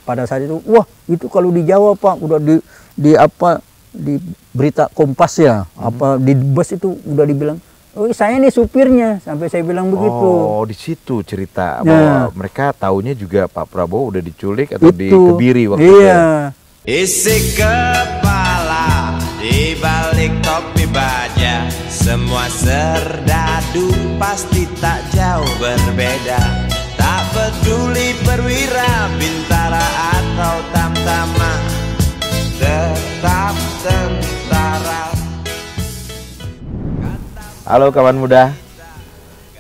pada saat itu, wah itu kalau di Jawa Pak udah di berita Kompas ya, apa di bus itu udah dibilang, oh saya nih supirnya, sampai saya bilang begitu. Oh, di situ cerita bahwa mereka taunya juga Pak Prabowo udah diculik atau di Kediri waktu itu. Iya. Isi kepala di balik topi baja, semua serdadu pasti tak jauh berbeda. Tak peduli perwira, bintara atau tamtama, tetap tentara. Halo kawan muda,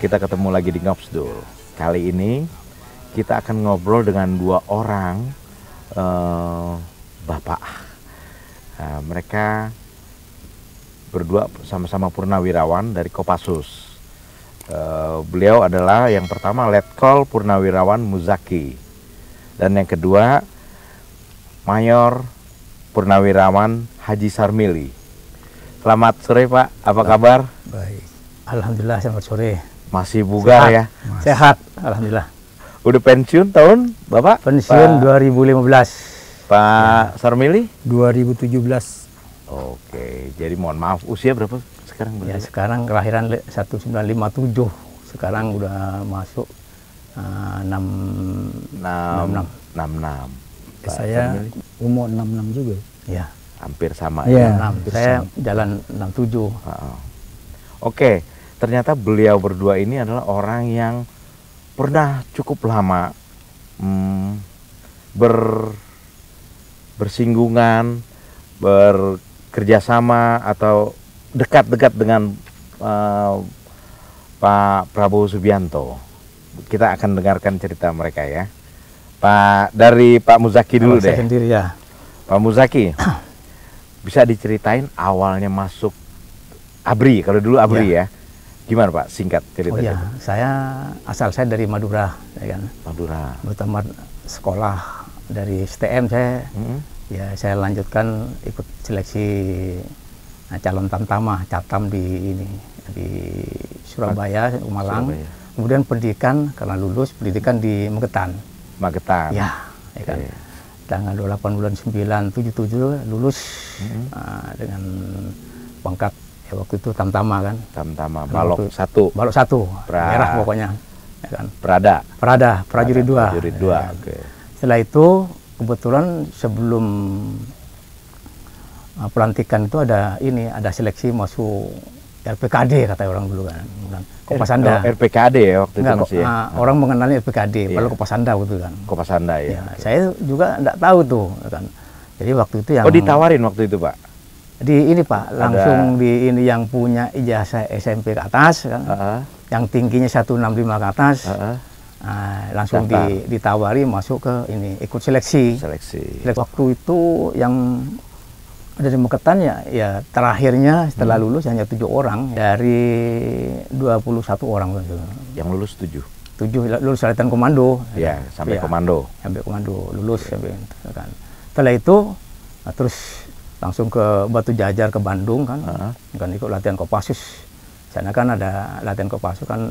kita ketemu lagi di Ngobsdul. Kali ini kita akan ngobrol dengan dua orang bapak. Nah, mereka berdua sama-sama purnawirawan dari Kopassus. Beliau adalah yang pertama Letkol Purnawirawan Muzaki, dan yang kedua Mayor Purnawirawan Haji Sarmili. Selamat sore Pak, apa kabar? Baik, alhamdulillah selamat sore. Masih bugar ya? Sehat, alhamdulillah. Udah pensiun tahun Bapak? Pensiun 2015. Pak Sarmili? 2017. Oke, jadi mohon maaf, usia berapa sekarang? Ya sekarang kelahiran 1957, sekarang udah masuk 66. Saya umur 66 juga. Ya. Hampir sama ya. Saya jalan 67. Oke, ternyata beliau berdua ini adalah orang yang pernah cukup lama bersinggungan, bekerjasama atau dekat-dekat dengan Pak Prabowo Subianto. Kita akan dengarkan cerita mereka ya. Dari Pak Muzaki dulu deh. Saya sendiri ya. Pak Muzaki, bisa diceritain awalnya masuk ABRI, kalau dulu ABRI ya. Gimana Pak, singkat cerita. Oh iya, asal saya dari Madura, ya kan. Madura. Pertama sekolah dari STM ya saya lanjutkan ikut seleksi calon tamtama Catam di Surabaya, Malang. Kemudian pendidikan, karena lulus pendidikan di Magetan. Ya kan. Tanggal 28 bulan 9 77 lulus dengan pangkat ya waktu itu tamtama kan. Tamtama, balok 1. Balok 1. Merah pokoknya. Ya kan. Prajurit 2. Prajurit 2. Oke. Setelah itu kebetulan sebelum pelantikan itu ada seleksi masuk RPKD kata orang dulu kan. Kopasanda. RPKD ya waktu itu masih ya. Orang mengenalnya RPKD, padahal Kopasanda waktu itu kan. Kopasanda ya. Saya juga enggak tahu tuh kan. Jadi waktu itu yang ditawarin waktu itu Pak. Di ini Pak, langsung di ini yang punya ijazah SMP ke atas kan. Yang tingginya 165 ke atas. Langsung ditawari masuk ke ini, ikut seleksi. Waktu itu yang dari Magetan ya terakhirnya setelah lulus hanya 7 orang dari 21 orang. Yang lulus 7 lulus latihan komando. Ya, sampai komando. Sampai komando lulus kan. Setelah itu terus langsung ke Batu Jajar ke Bandung kan. Kan ikut latihan Kopassus. Sana kan ada latihan Kopassus kan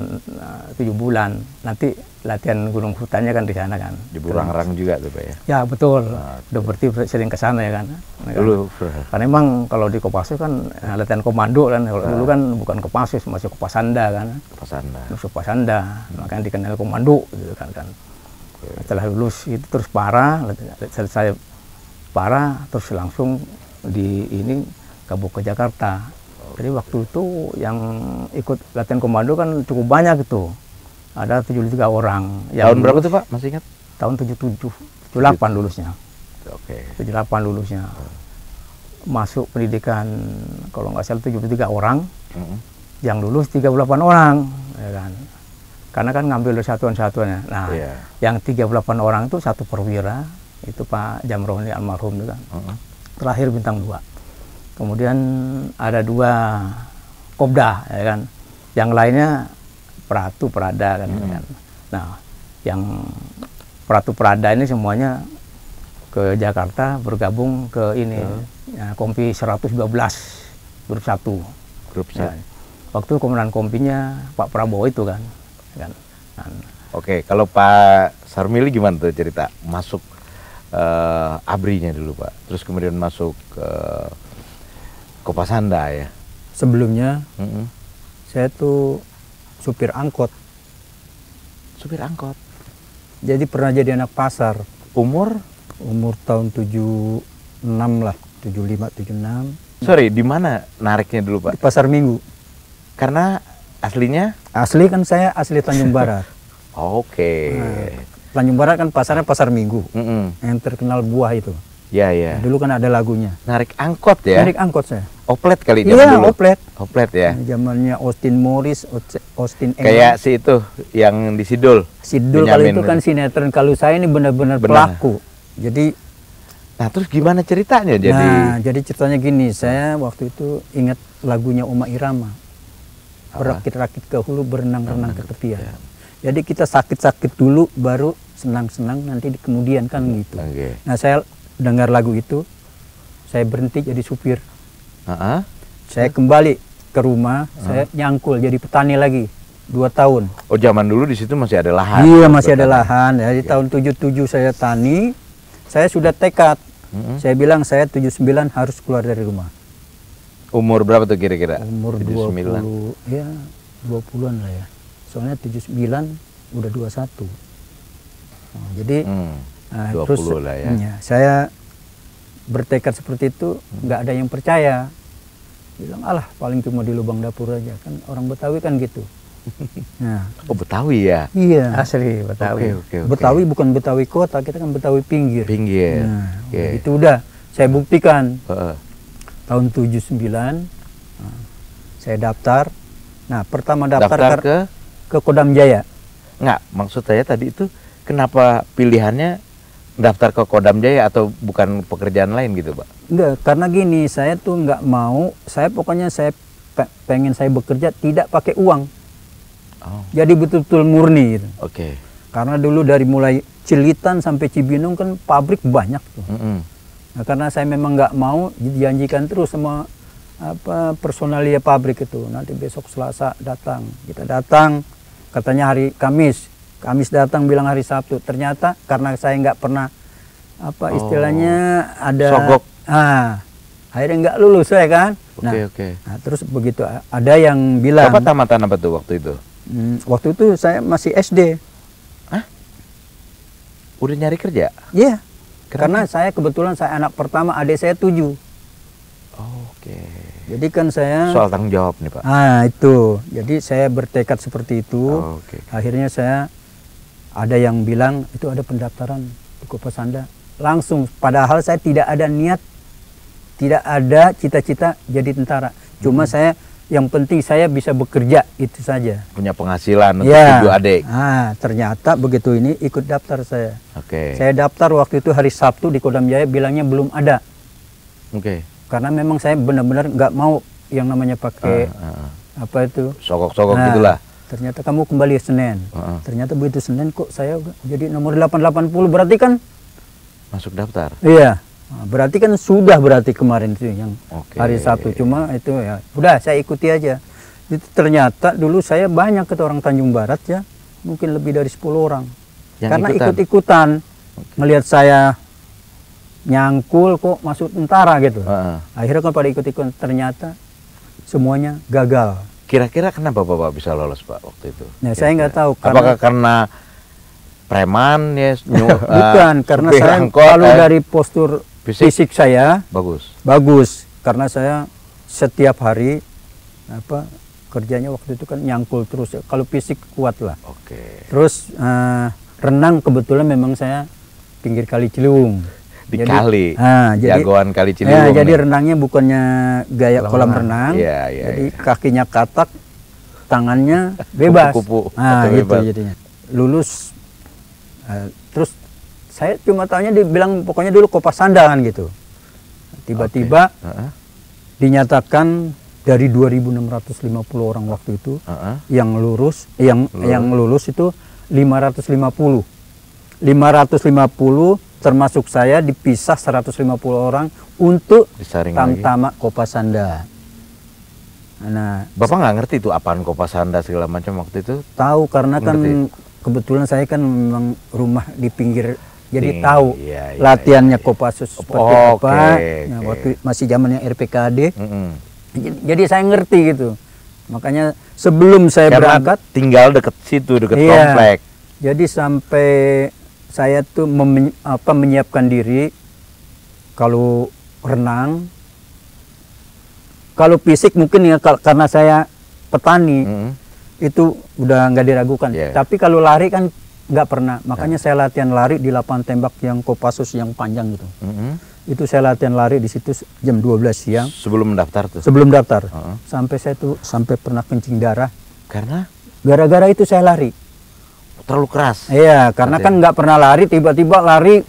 7 bulan. Nanti latihan gunung hutannya kan di sana kan. Di Burangrang juga tuh Pak ya? Ya betul. Udah berarti sering ke sana ya kan. Dulu. Karena emang kalau di Kopassus kan latihan komando kan. Kalau dulu kan bukan Kopassus, masih Kopasanda kan. Kopasanda. Makanya dikenal komando gitu kan. Setelah lulus itu terus selesai para terus langsung kabur ke Jakarta. Jadi waktu itu yang ikut latihan komando kan cukup banyak itu. Ada 73 orang. Tahun berapa tuh Pak? Masih ingat? Tahun 77, 78 lulusnya. Oke. 78 lulusnya. Masuk pendidikan kalau nggak salah 73 orang. Yang lulus 38 orang, ya kan. Karena kan ngambil dari satuan-satuannya. Nah, yang 38 orang itu satu perwira, itu Pak Jamroni almarhum itu kan. Terakhir bintang 2. Kemudian ada 2 Kopda, ya kan. Yang lainnya Pratu, Prada kan. Nah, yang Pratu Prada ini semuanya ke Jakarta bergabung ke ini Kompi 112 grup 1. Grup 1. Ya. Waktu komandan kompinya Pak Prabowo itu kan. Oke, kalau Pak Sarmili gimana tuh cerita masuk ABRI-nya dulu Pak. Terus kemudian masuk ke Kopasanda ya. Sebelumnya saya tuh supir angkot. Supir angkot. Jadi pernah jadi anak pasar. Umur Tahun 76 lah, 75, 76. Sorry, di mana nariknya dulu Pak? Di Pasar Minggu. Karena aslinya? Asli kan saya asli Tanjung Barat. Oke. Nah, Tanjung Barat kan pasarnya Pasar Minggu. Yang terkenal buah itu. Ya ya. Dulu kan ada lagunya. Narik angkot ya? Narik angkot saya. Oplet kali Iya, zaman dulu. oplet. Oplet ya. Zamannya Austin Morris, Austin England. Kayak si itu yang di Sidul. Sidul kalau itu kan sinetron. Kalau saya ini benar-benar pelaku. Jadi nah, terus gimana ceritanya jadi? Nah, jadi ceritanya gini, saya waktu itu ingat lagunya Oma Irama. Berakit-rakit ke hulu, berenang-renang ke tepian. Ya. Jadi kita sakit-sakit dulu, baru senang-senang nanti di kemudian kan gitu. Okay. Nah, saya dengar lagu itu, saya berhenti jadi supir. Saya kembali ke rumah, saya nyangkul jadi petani lagi 2 tahun. Oh, zaman dulu di situ masih ada lahan. Iya, masih ada lahan. Jadi tahun 77 saya tani, saya sudah tekad. Saya bilang saya 79 harus keluar dari rumah. Umur berapa tuh kira-kira? Umur 79. 20, ya 20-an lah ya. Soalnya 79 udah 21. Nah, jadi 20 terus lah ya. Saya bertekad seperti itu, nggak ada yang percaya. Bilang, alah paling cuma di lubang dapur aja. Kan orang Betawi kan gitu. Nah, oh, Betawi ya? Iya. Asli Betawi. Okay. Betawi bukan Betawi kota, kita kan Betawi pinggir. Pinggir. Nah, itu udah saya buktikan. Tahun 79 saya daftar. Nah, pertama daftar ke Kodam Jaya. Enggak, maksud saya tadi itu kenapa pilihannya daftar ke Kodam Jaya atau bukan pekerjaan lain gitu, Pak? Enggak, karena gini, saya tuh nggak mau, pokoknya saya pengen saya bekerja tidak pakai uang. Jadi betul-betul murni gitu. Oke. Karena dulu dari mulai Cilitan sampai Cibinong kan pabrik banyak tuh. Nah, karena saya memang nggak mau dijanjikan terus sama personalia pabrik itu. Nanti besok Selasa datang, kita datang, katanya hari Kamis datang bilang hari Sabtu. Ternyata karena saya nggak pernah istilahnya ada sogok. Akhirnya nggak lulus saya kan. Oke. Nah, terus begitu ada yang bilang. Bapak tamatan apa tuh waktu itu? Waktu itu saya masih SD. Hah? Udah nyari kerja? Iya. Karena saya kebetulan saya anak pertama, adik saya 7. Oke. Jadi kan saya soal tanggung jawab nih, Pak. Itu. Jadi saya bertekad seperti itu. Akhirnya saya ada yang bilang itu ada pendaftaran di Kopasanda. Langsung, padahal saya tidak ada niat, tidak ada cita-cita jadi tentara. Cuma saya yang penting saya bisa bekerja, itu saja. Punya penghasilan untuk ibu adik. Ternyata begitu ini ikut daftar saya. Oke. Saya daftar waktu itu hari Sabtu di Kodam Jaya, bilangnya belum ada. Oke. Karena memang saya benar-benar nggak mau yang namanya pakai apa itu sogok-sogok gitulah. Ternyata kamu kembali Senin. Ternyata begitu Senin kok saya jadi nomor 880, berarti kan masuk daftar. Iya. Berarti kan sudah berarti kemarin itu yang hari Sabtu. Cuma itu ya udah saya ikuti aja. Itu ternyata dulu saya banyak ke orang Tanjung Barat ya, mungkin lebih dari 10 orang. Yang karena ikut-ikutan melihat saya nyangkul kok masuk tentara gitu. Akhirnya kan pada ikut-ikutan, ternyata semuanya gagal. Kira-kira kenapa Bapak bisa lolos, Pak, waktu itu? Nah, saya nggak tahu. Apakah karena preman ya? Bukan, karena saya kalau dari postur fisik saya bagus karena saya setiap hari kerjanya waktu itu kan nyangkul terus. Kalau fisik kuat lah. Terus renang kebetulan memang saya pinggir Kali Ciliwung. Di kali. Jagoan Kali Ya, Ciliwung. jadi renangnya bukannya gaya kolam renang. Jadi kakinya katak, tangannya bebas. Kupu-kupu. Gitu jadinya. Lulus terus saya cuma taunya dibilang pokoknya dulu Kopasanda kan gitu. Tiba-tiba dinyatakan dari 2.650 orang waktu itu yang lulus itu 550. 550 termasuk saya dipisah 150 orang untuk Tamtama Kopasanda. Nah, Bapak nggak ngerti itu apaan Kopasanda segala macam waktu itu? Tahu karena kan kebetulan saya kan memang rumah di pinggir jadi tahu latihannya Kopassus seperti apa. Nah, waktu masih zamannya RPKAD. Jadi saya ngerti gitu. Makanya sebelum saya berangkat tinggal deket situ, deket komplek. Jadi sampai saya tuh menyiapkan diri kalau renang, kalau fisik mungkin ya karena saya petani itu udah nggak diragukan. Tapi kalau lari kan nggak pernah. Makanya saya latihan lari di lapangan tembak yang Kopassus yang panjang gitu. Itu saya latihan lari di situ jam 12 siang. Sebelum mendaftar tuh? Sebelum daftar. Sampai saya tuh pernah kencing darah. Karena? Gara-gara itu saya lari. Terlalu keras? Iya, karena kan nggak pernah lari, tiba-tiba lari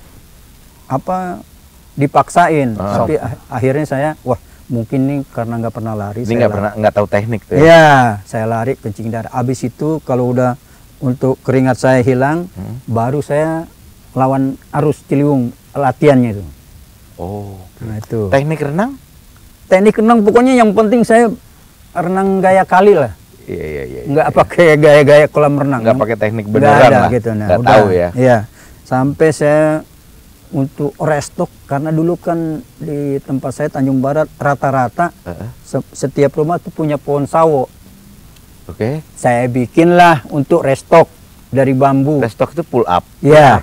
dipaksain. Tapi akhirnya saya, wah mungkin nih karena nggak pernah lari. Ini nggak tahu teknik tuh ya? Iya, saya lari kencing darah. Abis itu kalau udah untuk keringat saya hilang, baru saya lawan arus Ciliwung latihannya itu. Nah itu. Teknik renang? Teknik renang pokoknya yang penting saya renang gaya kali lah. Iya. Nggak pakai gaya-gaya kolam renang. Nggak pakai teknik beneran lah. Gitu, nggak tahu ya. Iya. Sampai saya untuk restock karena dulu kan di tempat saya Tanjung Barat rata-rata setiap rumah tuh punya pohon sawo. Saya bikinlah untuk restock dari bambu. Restock itu pull up. Iya.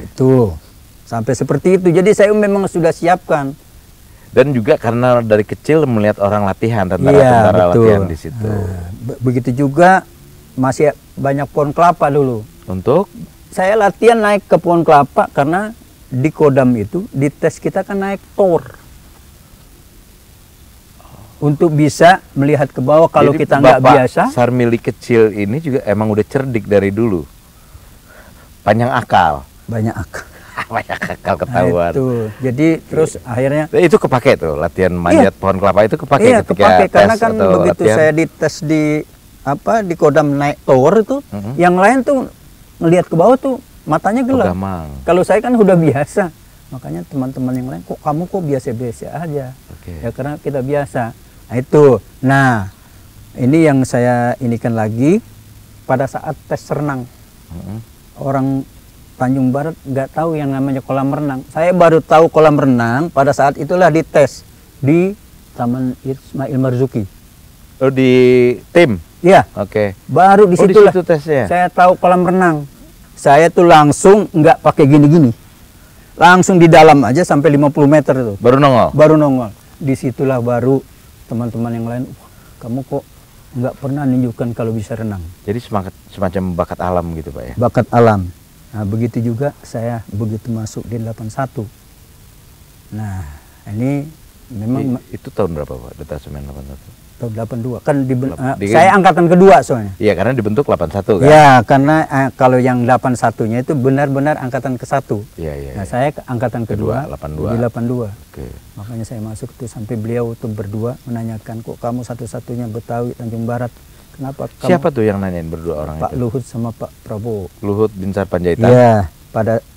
Itu. Sampai seperti itu. Jadi saya memang sudah siapkan. Dan juga karena dari kecil melihat orang latihan, tentara-tentara latihan di situ. Begitu juga masih banyak pohon kelapa dulu. Untuk? Saya latihan naik ke pohon kelapa karena di Kodam itu, di tes kita kan naik tower. Untuk bisa melihat ke bawah kalau kita nggak biasa. Sarmili kecil ini juga emang udah cerdik dari dulu. Banyak akal. Banyak akal. Banyak akal ketahuan. Itu. Jadi terus akhirnya itu kepake tuh latihan manjat pohon kelapa itu kepake ketika kepake, tes karena kan atau begitu latihan. Saya dites di Kodam naik tower itu, yang lain tuh ngelihat ke bawah tuh matanya gelap. Kalau saya kan udah biasa. Makanya teman-teman yang lain, kamu kok biasa-biasa aja. Ya karena kita biasa. Nah itu. Nah, ini yang saya inikan lagi pada saat tes renang. Orang Tanjung Barat nggak tahu yang namanya kolam renang. Saya baru tahu kolam renang pada saat itulah dites di Taman Ismail Marzuki. Oh, di tim? Iya. Baru di situ tesnya. Saya tahu kolam renang. Saya tuh langsung nggak pakai gini-gini. Langsung di dalam aja sampai 50 meter itu. Baru nongol? Baru nongol. Disitulah baru teman-teman yang lain, kamu kok nggak pernah menunjukkan kalau bisa renang. Jadi semacam bakat alam gitu Pak ya? Bakat alam. Nah begitu juga saya begitu masuk di 81. Nah ini memang... Itu tahun berapa Pak, detasemen 81? Tahun 82. Kan saya angkatan kedua soalnya. Iya karena dibentuk 81 kan? Iya karena kalau yang 81-nya itu benar-benar angkatan ke-1. Iya. Nah saya angkatan kedua, 82. Di 82. Makanya saya masuk tuh sampai beliau tuh berdua menanyakan, kok kamu satu-satunya Betawi Tanjung Barat. Kenapa kamu? Siapa tuh yang nanyain berdua orang Pak itu? Luhut sama Pak Prabowo. Luhut Binsar Panjaitan? Iya.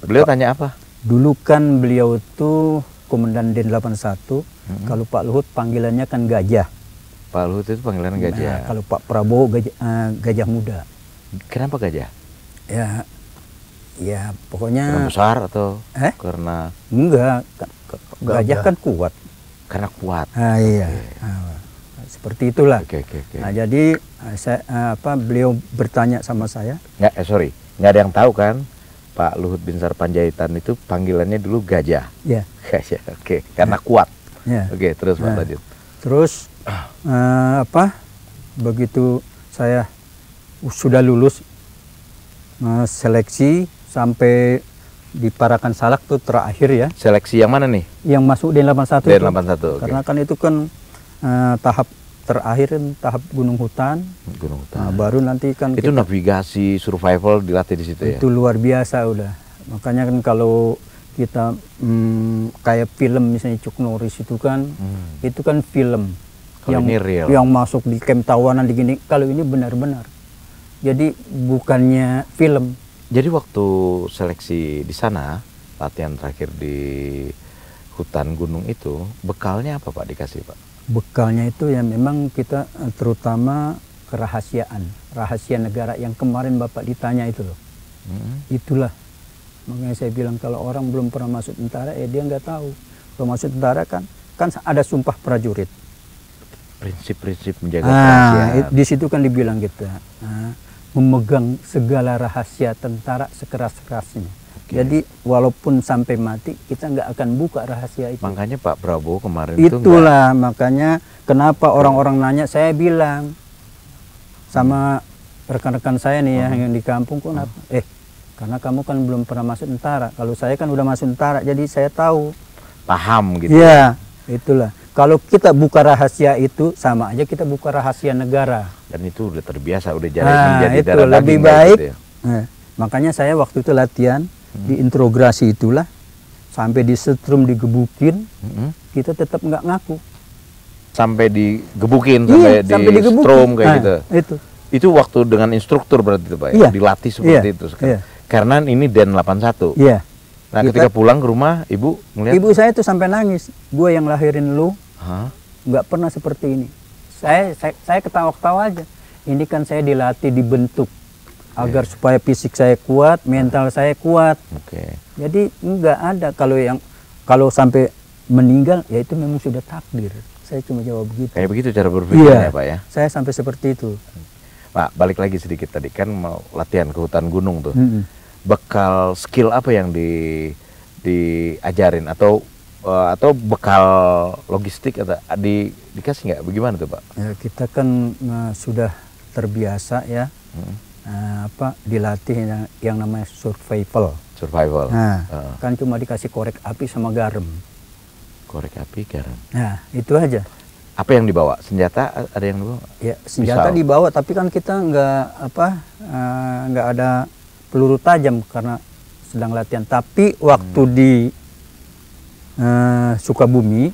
Beliau tanya apa? Dulu kan beliau tuh Komandan Den 81. Kalau Pak Luhut panggilannya kan Gajah. Pak Luhut itu panggilan Gajah. Nah, kalau Pak Prabowo Gajah Muda. Kenapa Gajah? Ya pokoknya... Karena besar atau karena... Enggak. Gajah kan kuat. Karena kuat. Iya. Seperti itulah. Nah jadi beliau bertanya sama saya. Nggak ada yang tahu kan Pak Luhut Binsar Panjaitan itu panggilannya dulu Gajah. Iya. Gajah. Karena kuat. Ya. Terus Pak lanjut. Terus begitu saya sudah lulus seleksi sampai di Parakan Salak tuh terakhir ya. Seleksi yang mana nih? Yang masuk di 81. Di 81. Karena kan itu kan tahap terakhir, tahap gunung hutan. Nah, baru nanti kan itu navigasi survival dilatih di situ ya. Itu luar biasa udah. Makanya kan kalau kita kayak film misalnya Chuck Norris itu kan film. Ini real. Yang masuk di camp tawanan di gini. Kalau ini benar-benar. Jadi bukannya film. Jadi waktu seleksi di sana, latihan terakhir di hutan gunung itu, bekalnya apa Pak dikasih Pak? Bekalnya itu ya memang kita terutama kerahasiaan. Rahasia negara yang kemarin Bapak ditanya itu loh. Itulah Makanya saya bilang kalau orang belum pernah masuk tentara, dia nggak tahu. Kalau masuk tentara kan ada sumpah prajurit. Prinsip-prinsip menjaga kerahasiaan. Di situ kan dibilang kita memegang segala rahasia tentara sekeras-kerasnya. Jadi walaupun sampai mati kita nggak akan buka rahasia itu. Makanya Pak Prabowo kemarin itulah makanya kenapa orang-orang nanya, saya bilang sama rekan-rekan saya nih yang di kampung, kenapa? Karena kamu kan belum pernah masuk tentara. Kalau saya kan udah masuk tentara, jadi saya tahu. Paham gitu. Iya, itulah. Kalau kita buka rahasia itu sama aja kita buka rahasia negara. Dan itu udah terbiasa, udah menjadi itu darah lebih daging baik. Gitu ya. Makanya saya waktu itu latihan di interogasi itulah sampai disetrum, digebukin, kita tetap nggak ngaku. Sampai digebukin, Iya, sampai di-strom kayak gitu. Itu waktu dengan instruktur berarti itu Pak ya? Iya. Dilatih seperti itu sekarang. Iya. Karena ini Den 81. Iya. Nah ketika pulang ke rumah, Ibu ngeliat? Ibu saya tuh sampai nangis. Gue yang lahirin lu, nggak pernah seperti ini. Saya ketawa-ketawa aja. Ini kan saya dilatih, dibentuk agar supaya fisik saya kuat, mental saya kuat. Jadi nggak ada kalau sampai meninggal, ya itu memang sudah takdir. Saya cuma jawab begitu. Kayak begitu cara berpikirnya Pak ya? Saya sampai seperti itu. Pak, balik lagi sedikit tadi kan mau latihan ke hutan gunung tuh. Bekal skill apa yang diajarin atau bekal logistik atau dikasih nggak? Bagaimana tuh Pak? Ya, kita kan sudah terbiasa ya, dilatih yang namanya survival. Kan cuma dikasih korek api sama garam. Korek api, garam. Nah itu aja. Apa yang dibawa? Senjata ada yang dibawa? Ya senjata dibawa, tapi kan kita nggak ada peluru tajam karena sedang latihan. Tapi waktu di Sukabumi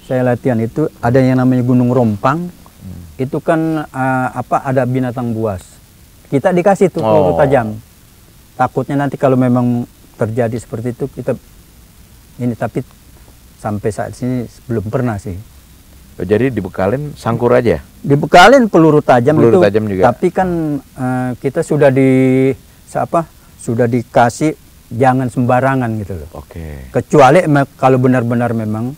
saya latihan itu ada yang namanya Gunung Rompang. Itu kan ada binatang buas. Kita dikasih tuh peluru tajam. Takutnya nanti kalau memang terjadi seperti itu kita ini, tapi sampai saat ini belum pernah sih. Jadi dibekalin sangkur aja? Dibekalin peluru tajam itu, tajam juga. Tapi kan kita sudah sudah dikasih jangan sembarangan gitu loh. Kecuali kalau benar-benar memang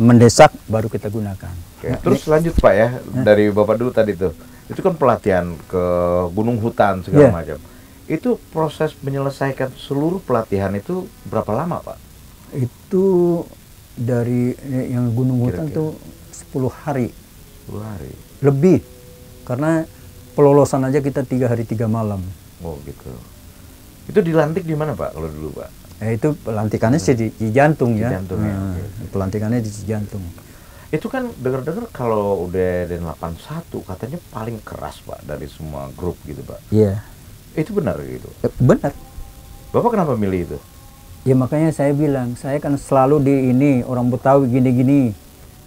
mendesak baru kita gunakan. Terus lanjut Pak ya, dari Bapak dulu tadi tuh, itu kan pelatihan ke gunung hutan segala macam. Itu proses menyelesaikan seluruh pelatihan itu berapa lama Pak? Itu dari yang gunung hutan tuh 10 hari. 10 hari? Lebih. Karena pelolosan aja kita 3 hari 3 malam. Oh gitu. Itu dilantik di mana Pak kalau dulu Pak? Itu pelantikannya sih di Cijantung ya. Pelantikannya di Cijantung. Itu kan dengar-dengar kalau udah Den 81 katanya paling keras Pak dari semua grup gitu Pak. Iya. Itu benar gitu? Benar. Bapak kenapa milih itu? Ya makanya saya bilang, saya kan selalu orang Betawi gini-gini.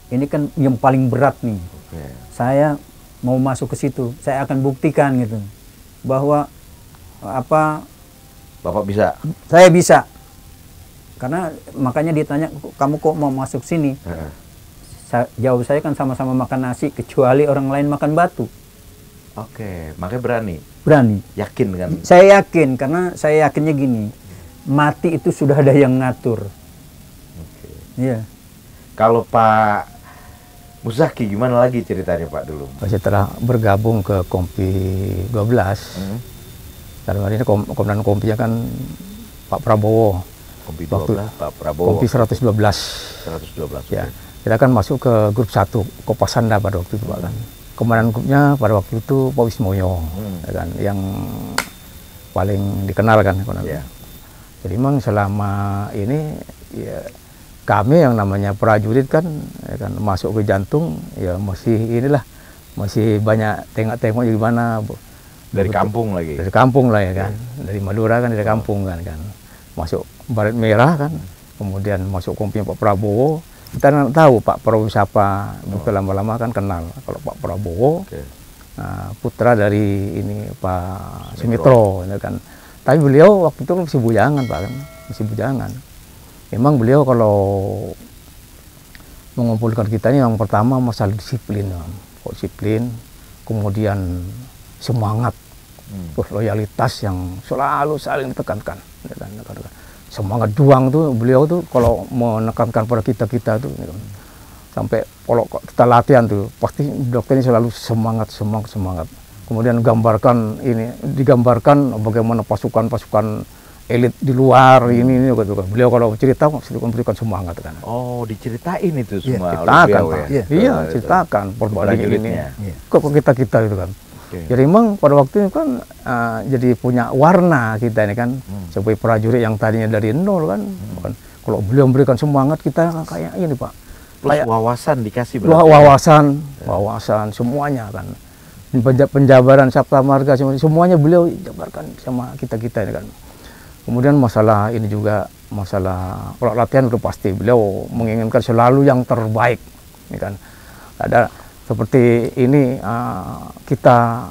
Ini kan yang paling berat nih. Saya mau masuk ke situ, saya akan buktikan gitu bahwa Bapak bisa. Saya bisa. Karena makanya ditanya, kamu kok mau masuk sini? Jawab saya kan sama-sama makan nasi, kecuali orang lain makan batu. Makanya berani. Berani. Yakin kan? Saya yakin, karena saya yakinnya gini, mati itu sudah ada yang ngatur. Iya. Kalau Pak Muzaki gimana lagi ceritanya Pak dulu? Setelah bergabung ke Kompi 12, dalam hari ini komandan Kompinya kan Pak Prabowo. Kompi 12, Pak Prabowo. Kompi 112. 112. Ya. Kita kan masuk ke grup 1, Kopasanda pada waktu itu Pak kan. Komandan grupnya pada waktu itu Pak Wismoyo, ya kan, yang paling dikenal kan. Jadi memang selama ini ya, kami yang namanya prajurit kan, ya kan masuk ke jantung ya masih banyak tengok-tengok gimana dari kampung lagi. Dari kampung lah ya kan. Dari Madura kan, dari kampung kan. Masuk Baret Merah kan. Kemudian masuk Kompi Pak Prabowo. Kita nggak tahu Pak Prabowo siapa. Betul lama-lama kan kenal kalau Pak Prabowo. Putra dari ini Pak Sumitro ya kan. Tapi beliau waktu itu masih bujangan Pak kan. Masih bujangan. Memang beliau kalau mengumpulkan kita ini yang pertama masalah disiplin, kemudian semangat, loyalitas yang selalu saling ditekankan. semangat juang tuh beliau tuh kalau menekankan pada kita tuh sampai kalau kita latihan tuh pasti dokter ini selalu semangat. Kemudian digambarkan bagaimana pasukan elit di luar ini gitu kan. Beliau kalau cerita memberikan semangat kan. Oh, diceritain itu semua. Ceritakan, Pak. Ya? Iya, ceritakan perbandingan ini ke kita itu kan. Jadi memang pada waktu itu kan jadi punya warna kita ini kan sebagai prajurit yang tadinya dari nol kan. Kalau beliau memberikan semangat kita kayak ini Pak. Plus kayak wawasan dikasih berarti. Wawasan semuanya kan. Penjabaran Sabta Marga semuanya beliau jabarkan sama kita ini kan. Kemudian masalah ini juga masalah kalau latihan udah pasti beliau menginginkan selalu yang terbaik, ini kan. Ada seperti ini kita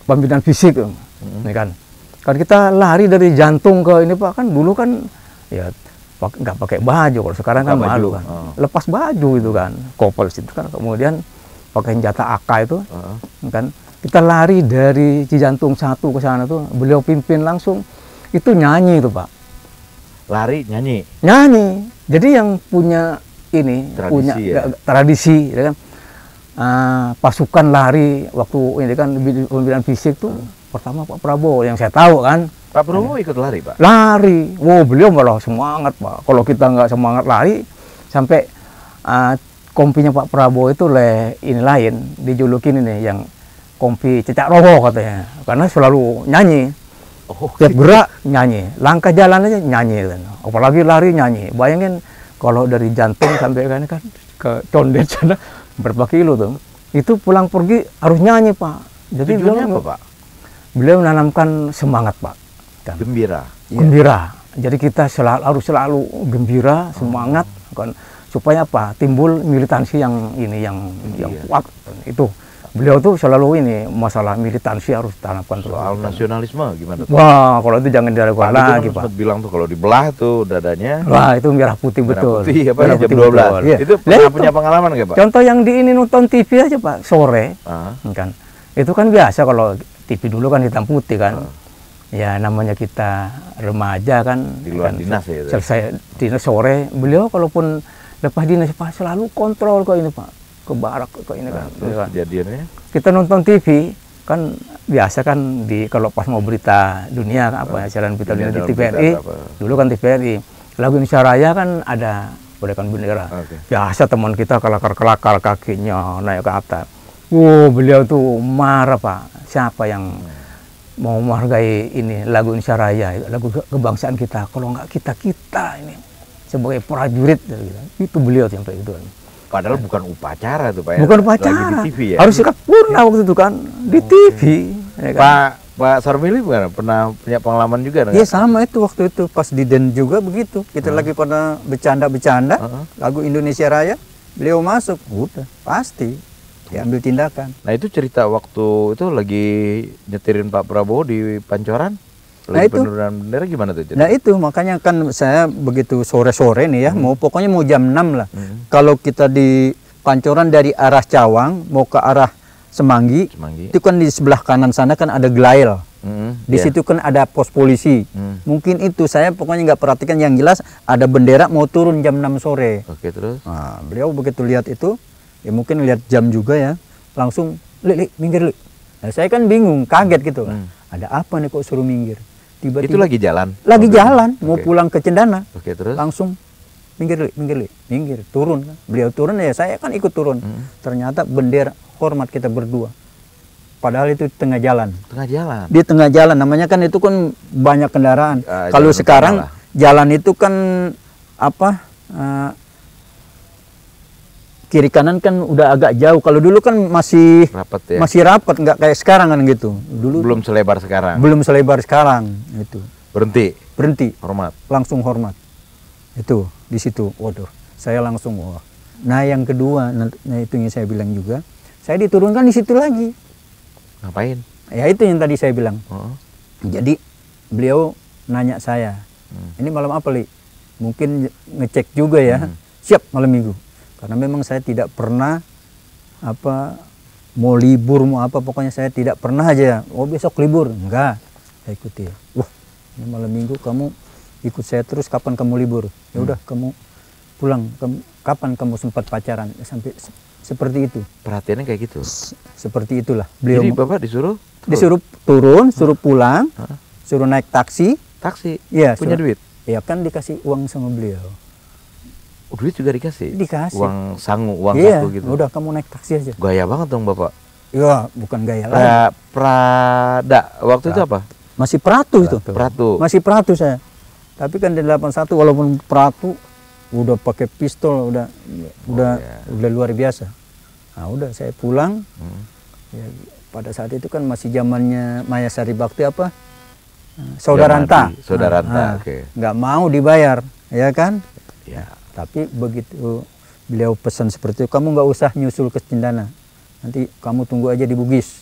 pembinaan fisik, ini kan. Kan kita lari dari jantung ke ini Pak kan dulu kan ya nggak pakai baju, kalau sekarang kan malu kan. Lepas baju itu kan, kopel itu kan. Kemudian pakai senjata AK itu, kan. Kita lari dari Cijantung 1 ke sana tuh, beliau pimpin langsung. Itu nyanyi itu Pak. Lari nyanyi. Jadi yang punya ini tradisi ya kan. Pasukan lari waktu ini kan pembinaan fisik tuh pertama Pak Prabowo yang saya tahu kan. Pak Prabowo ikut lari Pak. Lari. Wow, beliau malah semangat Pak. Kalau kita nggak semangat lari sampai kompinya Pak Prabowo itu ini lain dijulukin ini yang kompi cecak roho katanya karena selalu nyanyi. Tiap gerak nyanyi, langkah jalan aja nyanyi kan. Apalagi lari nyanyi. Bayangin kalau dari jantung sampai kan ke Condet sana berapa kilo tuh. Itu pulang pergi harus nyanyi Pak. Jadi tujuannya apa Pak? Beliau menanamkan semangat Pak. Kan. Gembira. Jadi kita harus selalu gembira, semangat kan supaya apa? Timbul militansi yang kuat kan. Itu. Beliau tuh selalu ini masalah militansi harus tanamkan terus. Soal nasionalisme gimana tuh? Wah, kalau itu jangan diragukan lagi Pak. Bilang tuh kalau dibelah tuh dadanya. Wah, itu merah putih betul. Putih, merah putih jam 12. Ya. Itu pernah punya pengalaman nggak Pak? Contoh yang di ini nonton TV aja Pak, sore. Kan. Itu kan biasa kalau TV dulu kan hitam putih kan. Ya namanya kita remaja kan. Di luar kan, dinas ya. Selesai dinas sore, beliau kalaupun lepas dinas Pak selalu kontrol kok ini Pak. Ke barak ke ini kan. Kejadiannya kita nonton TV kan biasa kan kalau pas mau berita dunia apa siaran berita dunia di TVRI dulu kan TVRI lagu Indonesia Raya kan ada podakan bendera biasa teman kita kelakar kakinya naik ke atas. Beliau tuh marah Pak, siapa yang mau menghargai ini lagu Indonesia Raya, lagu kebangsaan kita, kalau nggak kita ini sebagai prajurit itu beliau sampai itu. Padahal bukan upacara tuh Pak. Bukan upacara. Lagi di TV ya. Harus sikap purna waktu itu kan di TV. Ya kan? Pak Sarmili pernah punya pengalaman juga? Iya sama itu waktu itu pas di Den juga begitu. Kita lagi pada bercanda lagu Indonesia Raya, beliau masuk, udah pasti diambil tindakan. Nah itu cerita waktu itu lagi nyetirin Pak Prabowo di Pancoran. Lagi penurunan bendera gimana tuh? Nah itu makanya kan saya begitu sore-sore nih ya, pokoknya mau jam 6 lah. Kalau kita di Pancoran dari arah Cawang mau ke arah Semanggi. Itu kan di sebelah kanan sana kan ada Glail. Di situ kan ada pos polisi. Mungkin itu saya pokoknya nggak perhatikan, yang jelas ada bendera mau turun jam 6 sore. Oke, terus? Nah, beliau begitu lihat itu, ya mungkin lihat jam juga ya, langsung minggir. Nah, saya kan bingung, kaget gitu. Ada apa nih kok suruh minggir? Tiba-tiba itu lagi jalan? Lagi jalan, mau pulang ke Cendana. Oke, terus? Langsung minggir, turun kan. Beliau turun ya saya kan ikut turun. Ternyata bendera hormat kita berdua. Padahal itu tengah jalan. Tengah jalan? Di tengah jalan, namanya kan itu kan banyak kendaraan. Kalau sekarang jalan itu kan apa, kiri kanan kan udah agak jauh. Kalau dulu kan masih rapat ya? Masih rapat, nggak kayak sekarang kan gitu. Dulu belum selebar sekarang? Belum selebar sekarang. Itu. Berhenti? Hormat? Langsung hormat. Itu, di situ. Waduh, saya langsung, wah. Nah yang kedua, nah itu yang saya bilang juga, saya diturunkan di situ lagi. Ngapain? Ya itu yang tadi saya bilang. Jadi beliau nanya saya, ini malam apa Li? Mungkin ngecek juga ya. Siap, malam Minggu. Karena memang saya tidak pernah apa mau libur mau apa, pokoknya saya tidak pernah aja. Oh besok libur, enggak. Saya ikuti. Wah, ini malam Minggu kamu ikut saya terus, kapan kamu libur? Ya udah kamu pulang, kapan kamu sempat pacaran? Sampai seperti itu. Perhatiannya kayak gitu. Seperti itulah. Beliau Jadi Bapak disuruh turun, suruh pulang, suruh naik taksi. Taksi? Iya. Punya duit? Ya kan dikasih uang sama beliau. Duit juga dikasih? Dikasih. Uang sangu, uang iya, saku gitu? Udah kamu naik taksi aja. Gaya banget dong Bapak. Iya, bukan gaya lagi. Prada, waktu itu apa? Masih Pratu itu. Pratu. Masih Pratu saya. Tapi kan di 81 walaupun Pratu udah pakai pistol, udah luar biasa. Nah, udah saya pulang. Ya, pada saat itu kan masih zamannya Maya Sari Bakti apa? Saudaranta. Saudaranta, oke. Nggak mau dibayar, ya kan? Ya. Tapi begitu beliau pesan seperti itu, kamu nggak usah nyusul ke Cendana. Nanti kamu tunggu aja di Bugis.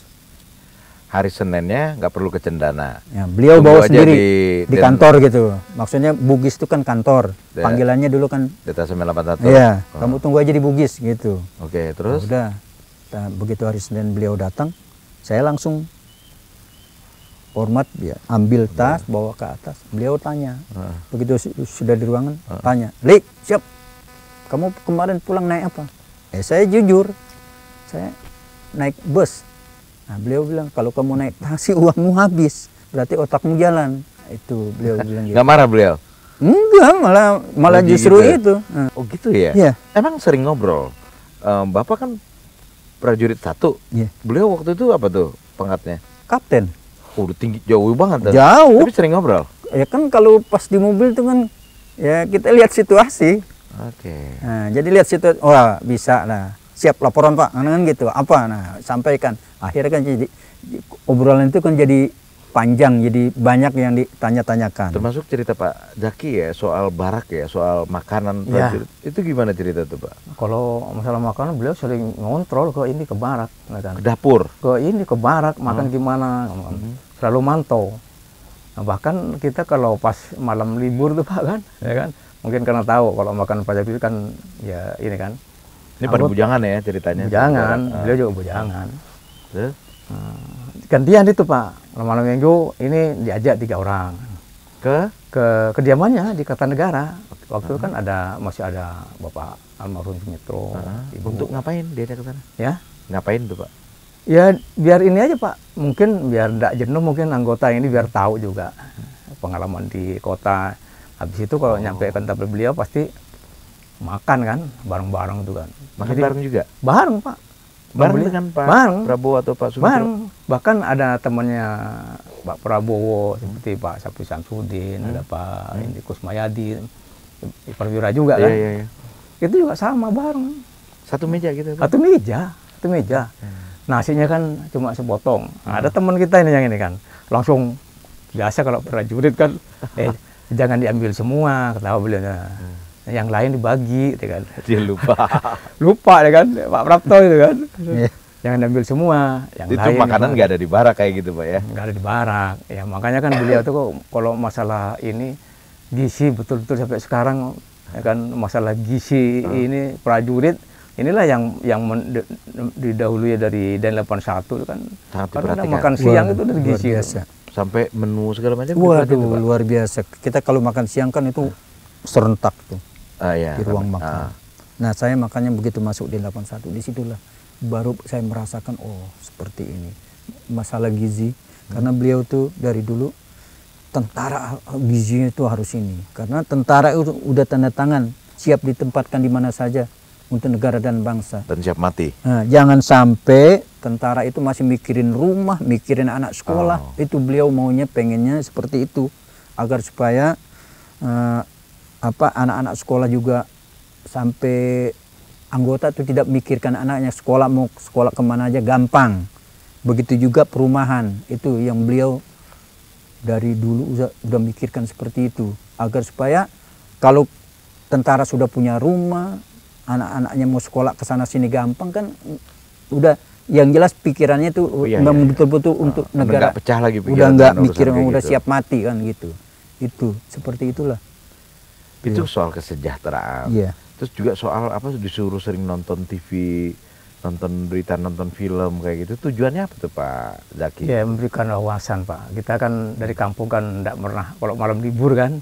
Hari Seninnya nggak perlu ke Cendana. Ya, beliau Tunggu bawa aja sendiri di kantor gitu. Maksudnya Bugis itu kan kantor. Panggilannya dulu kan Detasemen 81. Iya, kamu tunggu aja di Bugis gitu. Oke, terus? Udah. Nah, begitu hari Senin beliau datang, saya langsung hormat, dia ambil tas, bawa ke atas. Beliau tanya. Begitu sudah di ruangan, tanya, "Lik, siap. Kamu kemarin pulang naik apa?" Saya jujur. Saya naik bus. Nah, beliau bilang, kalau kamu naik taksi uangmu habis, berarti otakmu jalan. Itu beliau bilang gitu. Nggak marah beliau? Enggak, malah justru gitu. itu. Oh gitu ya? Iya. Emang sering ngobrol. Bapak kan prajurit 1. Iya. Beliau waktu itu apa tuh pangkatnya? Kapten. Udah tinggi, jauh banget. Jauh. Tapi sering ngobrol? Ya kan kalau pas di mobil itu kan, ya kita lihat situasi. Oke. Nah, jadi lihat situasi, wah bisa lah. Siap laporan Pak, kan gitu. Apa? Nah, sampaikan. Akhirnya kan jadi obrolan itu kan jadi panjang, jadi banyak yang ditanya-tanyakan. Termasuk cerita Pak Jaki ya soal barak ya, soal makanan prajurit. Itu gimana cerita tuh Pak? Kalau masalah makanan beliau sering ngontrol ke ini ke barak, kan? Ke dapur? Ke ini ke barak makan gimana, selalu mantau. Nah, bahkan kita kalau pas malam libur tuh Pak kan, ya kan, mungkin karena tahu kalau makan prajurit kan ya ini kan. Ini pada bujangan ya ceritanya? Bujangan, beliau juga bujangan. Gantian itu Pak, malam minggu ini diajak 3 orang ke kediamannya di Kartanegara. Waktu itu kan masih ada Bapak almarhum Sumitro. Untuk ngapain dia ke sana? Ya, ngapain tuh Pak? Ya biar ini aja Pak, mungkin biar tidak jenuh, mungkin anggota ini biar tahu juga pengalaman di kota. Habis itu kalau nyampe kantor beliau pasti makan kan, bareng-bareng itu kan. Makan bareng juga? Bareng Pak. Bareng dengan Pak Prabowo atau Pak Sumitro? Bareng. Bahkan ada temannya Pak Prabowo seperti Pak Sapri Samsudin, ada Pak Indi Kusmayadi, perwira juga kan. Iya. Itu juga sama bareng. Satu meja gitu? Satu meja. Nasinya kan cuma sepotong. Nah, ada teman kita ini yang ini kan, langsung biasa kalau prajurit kan, jangan diambil semua, ketawa beliau. Yang lain dibagi, ya kan. Dia lupa ya kan, Pak Prapto itu kan. Jangan diambil semua. Yang itu lain makanan nggak ada di barak kayak gitu Pak ya? Nggak ada di barak. Ya makanya kan beliau tuh kalau masalah ini gizi betul-betul sampai sekarang, ya kan, masalah gizi ini prajurit. Inilah yang didahului dari Den 81 itu kan. Karena makan siang itu dari gizi. Sampai menu segala macam. Waduh, luar biasa. Kita kalau makan siang kan itu serentak tuh di ruang makan. Nah, saya makanya begitu masuk di 81, disitulah baru saya merasakan, oh seperti ini masalah gizi. Karena beliau tuh dari dulu tentara, gizinya itu harus ini. Karena tentara itu udah tanda tangan, siap ditempatkan di mana saja untuk negara dan bangsa. Dan siap mati. Nah, jangan sampai tentara itu masih mikirin rumah, mikirin anak sekolah. Itu beliau maunya, pengennya seperti itu, agar supaya anak-anak sekolah juga sampai anggota itu tidak mikirkan anaknya sekolah, mau sekolah kemana aja gampang. Begitu juga perumahan, itu yang beliau dari dulu udah mikirkan seperti itu, agar supaya kalau tentara sudah punya rumah, anak-anaknya mau sekolah ke sana sini gampang kan, udah yang jelas pikirannya itu betul-betul untuk negara. Nggak pecah lagi udah nggak mikir, udah gitu. Siap mati kan gitu. Itu seperti itulah. Itu soal kesejahteraan. Terus juga soal apa, disuruh sering nonton TV nonton berita, nonton film kayak gitu, tujuannya apa tuh Pak Zaki? Ya, memberikan wawasan Pak. Kita kan dari kampung kan tidak pernah, kalau malam libur kan,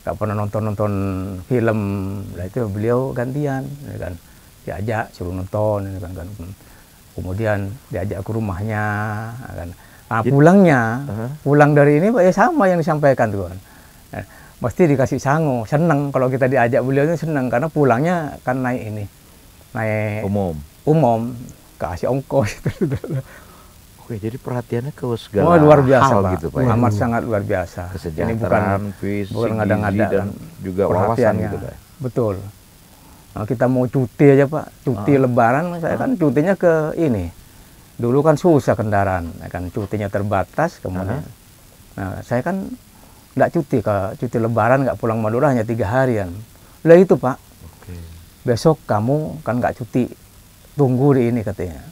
nggak pernah nonton film. Nah itu beliau gantian, ya kan, diajak suruh nonton, ya kan. Kemudian diajak ke rumahnya, ya kan. Nah pulangnya, pulang dari ini Pak ya sama yang disampaikan tuh kan. Nah, mesti dikasih sangu, seneng kalau kita diajak, beliau itu seneng karena pulangnya kan naik umum, kasih ongkos. Oke, jadi perhatiannya ke segala luar biasa hal Pak. gitu Pak. Amat sangat luar biasa. Kesejahteraan, Ini bukan ngada-ngada dan juga wawasan gitu Pak. Betul. Nah, kita mau cuti aja Pak, cuti Lebaran, saya kan cutinya ke ini. Dulu kan susah kendaraan, kan cutinya terbatas, kemudian. Nah, saya kan nggak cuti Lebaran, nggak pulang Madura hanya 3 harian. Lah itu Pak. Besok kamu kan nggak cuti, tunggu di ini katanya.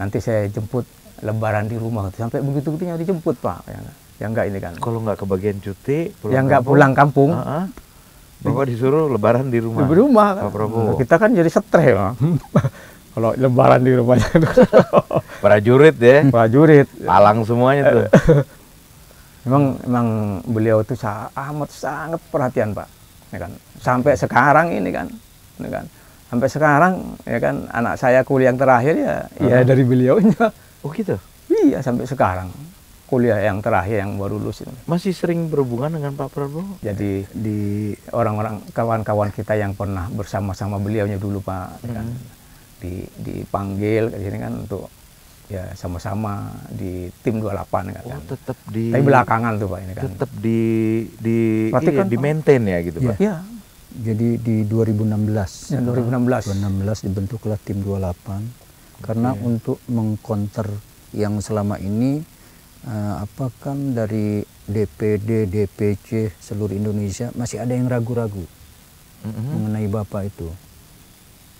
Nanti saya jemput Lebaran di rumah. Sampai begitu begitunya dijemput Pak. Yang nggak ini kan. Kalau nggak kebagian cuti, yang nggak pulang kampung, Bapak disuruh Lebaran di rumah. Di rumah. Pak Prabowo. Kita kan jadi stres Pak. Kalau Lebaran di rumahnya. Prajurit ya. Prajurit. Palang semuanya tuh. Memang beliau itu amat sangat perhatian Pak. Ya kan. Sampai sekarang ini kan. Sampai sekarang ya kan anak saya kuliah yang terakhir ya dari beliaunya. Oh gitu? Iya, sampai sekarang kuliah yang terakhir yang baru lulus itu. Masih sering berhubungan dengan Pak Prabowo? Jadi di orang-orang kawan-kawan kita yang pernah bersama-sama beliaunya dulu Pak, ya kan, dipanggil ke sini kan untuk ya sama-sama di tim 28 kan. Tetap Tapi belakangan tuh Pak ini kan. Tetap di maintain ya gitu Pak. Iya. Jadi di 2016. Ya, 2016 dibentuklah tim 28 karena untuk mengcounter yang selama ini kan dari DPD, DPC seluruh Indonesia masih ada yang ragu-ragu mengenai Bapak itu.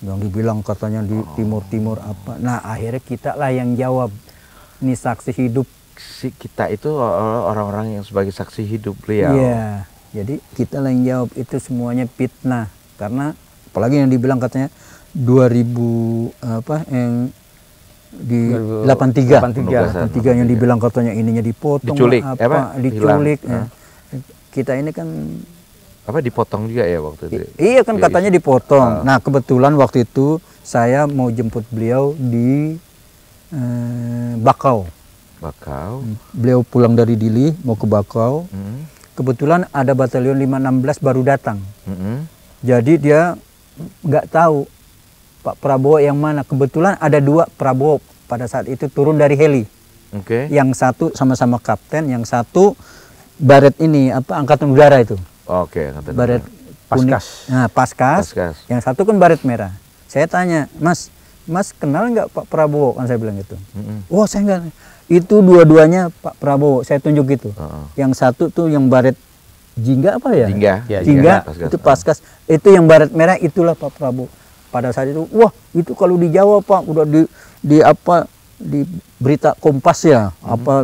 Yang dibilang katanya di Timur-Timur apa. Nah, akhirnya kita lah yang jawab. Ini saksi hidup. Kita itu orang-orang yang sebagai saksi hidup beliau. Iya. Jadi kita lah yang jawab itu semuanya fitnah. Karena apalagi yang dibilang katanya 83 yang dibilang katanya ininya dipotong diculik. Kita ini kan dipotong juga ya waktu itu. Iya kan katanya dipotong. Nah, kebetulan waktu itu saya mau jemput beliau di Bakau. Beliau pulang dari Dili mau ke Bakau. Kebetulan ada batalion 516 baru datang. Jadi dia nggak tahu Pak Prabowo yang mana. Kebetulan ada 2 Prabowo pada saat itu turun dari heli. Yang satu sama-sama kapten, yang satu baret ini angkatan udara itu. Baret Paskas. Nah, Paskas. Yang satu kan baret merah. Saya tanya, Mas kenal nggak Pak Prabowo? Kan saya bilang gitu. Wah, saya nggak. Itu dua-duanya Pak Prabowo, saya tunjuk gitu. Yang satu tuh yang baret jingga apa ya? Jingga itu Paskas. Itu yang baret merah itulah Pak Prabowo. Pada saat itu, wah itu kalau di Jawa Pak udah di berita Kompas ya,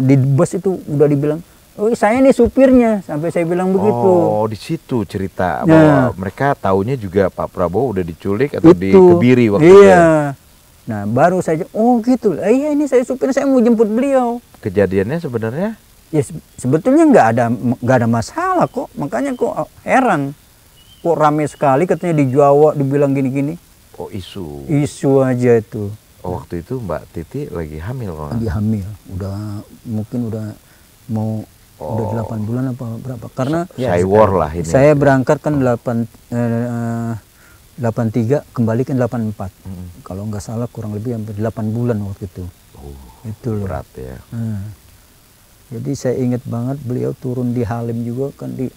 di bus itu udah dibilang, oh saya nih supirnya, sampai saya bilang begitu. Oh, di situ cerita bahwa mereka taunya juga Pak Prabowo udah diculik atau dikebiri waktu itu. Iya. Nah, baru saja, oh gitu, iya ini saya supir, saya mau jemput beliau. Kejadiannya sebenarnya? Ya sebetulnya nggak ada masalah kok, makanya kok heran. Kok rame sekali katanya di Jawa dibilang gini-gini. Oh, isu aja itu. Oh, waktu itu Mbak Titi lagi hamil kan? Lagi hamil, mungkin udah 8 bulan apa berapa. Karena war lah ini. Saya berangkat kan 83, kembali kan 84. Kalau nggak salah kurang lebih hampir 8 bulan waktu itu. Itu loh. Berat ya. Jadi saya ingat banget beliau turun di Halim juga kan di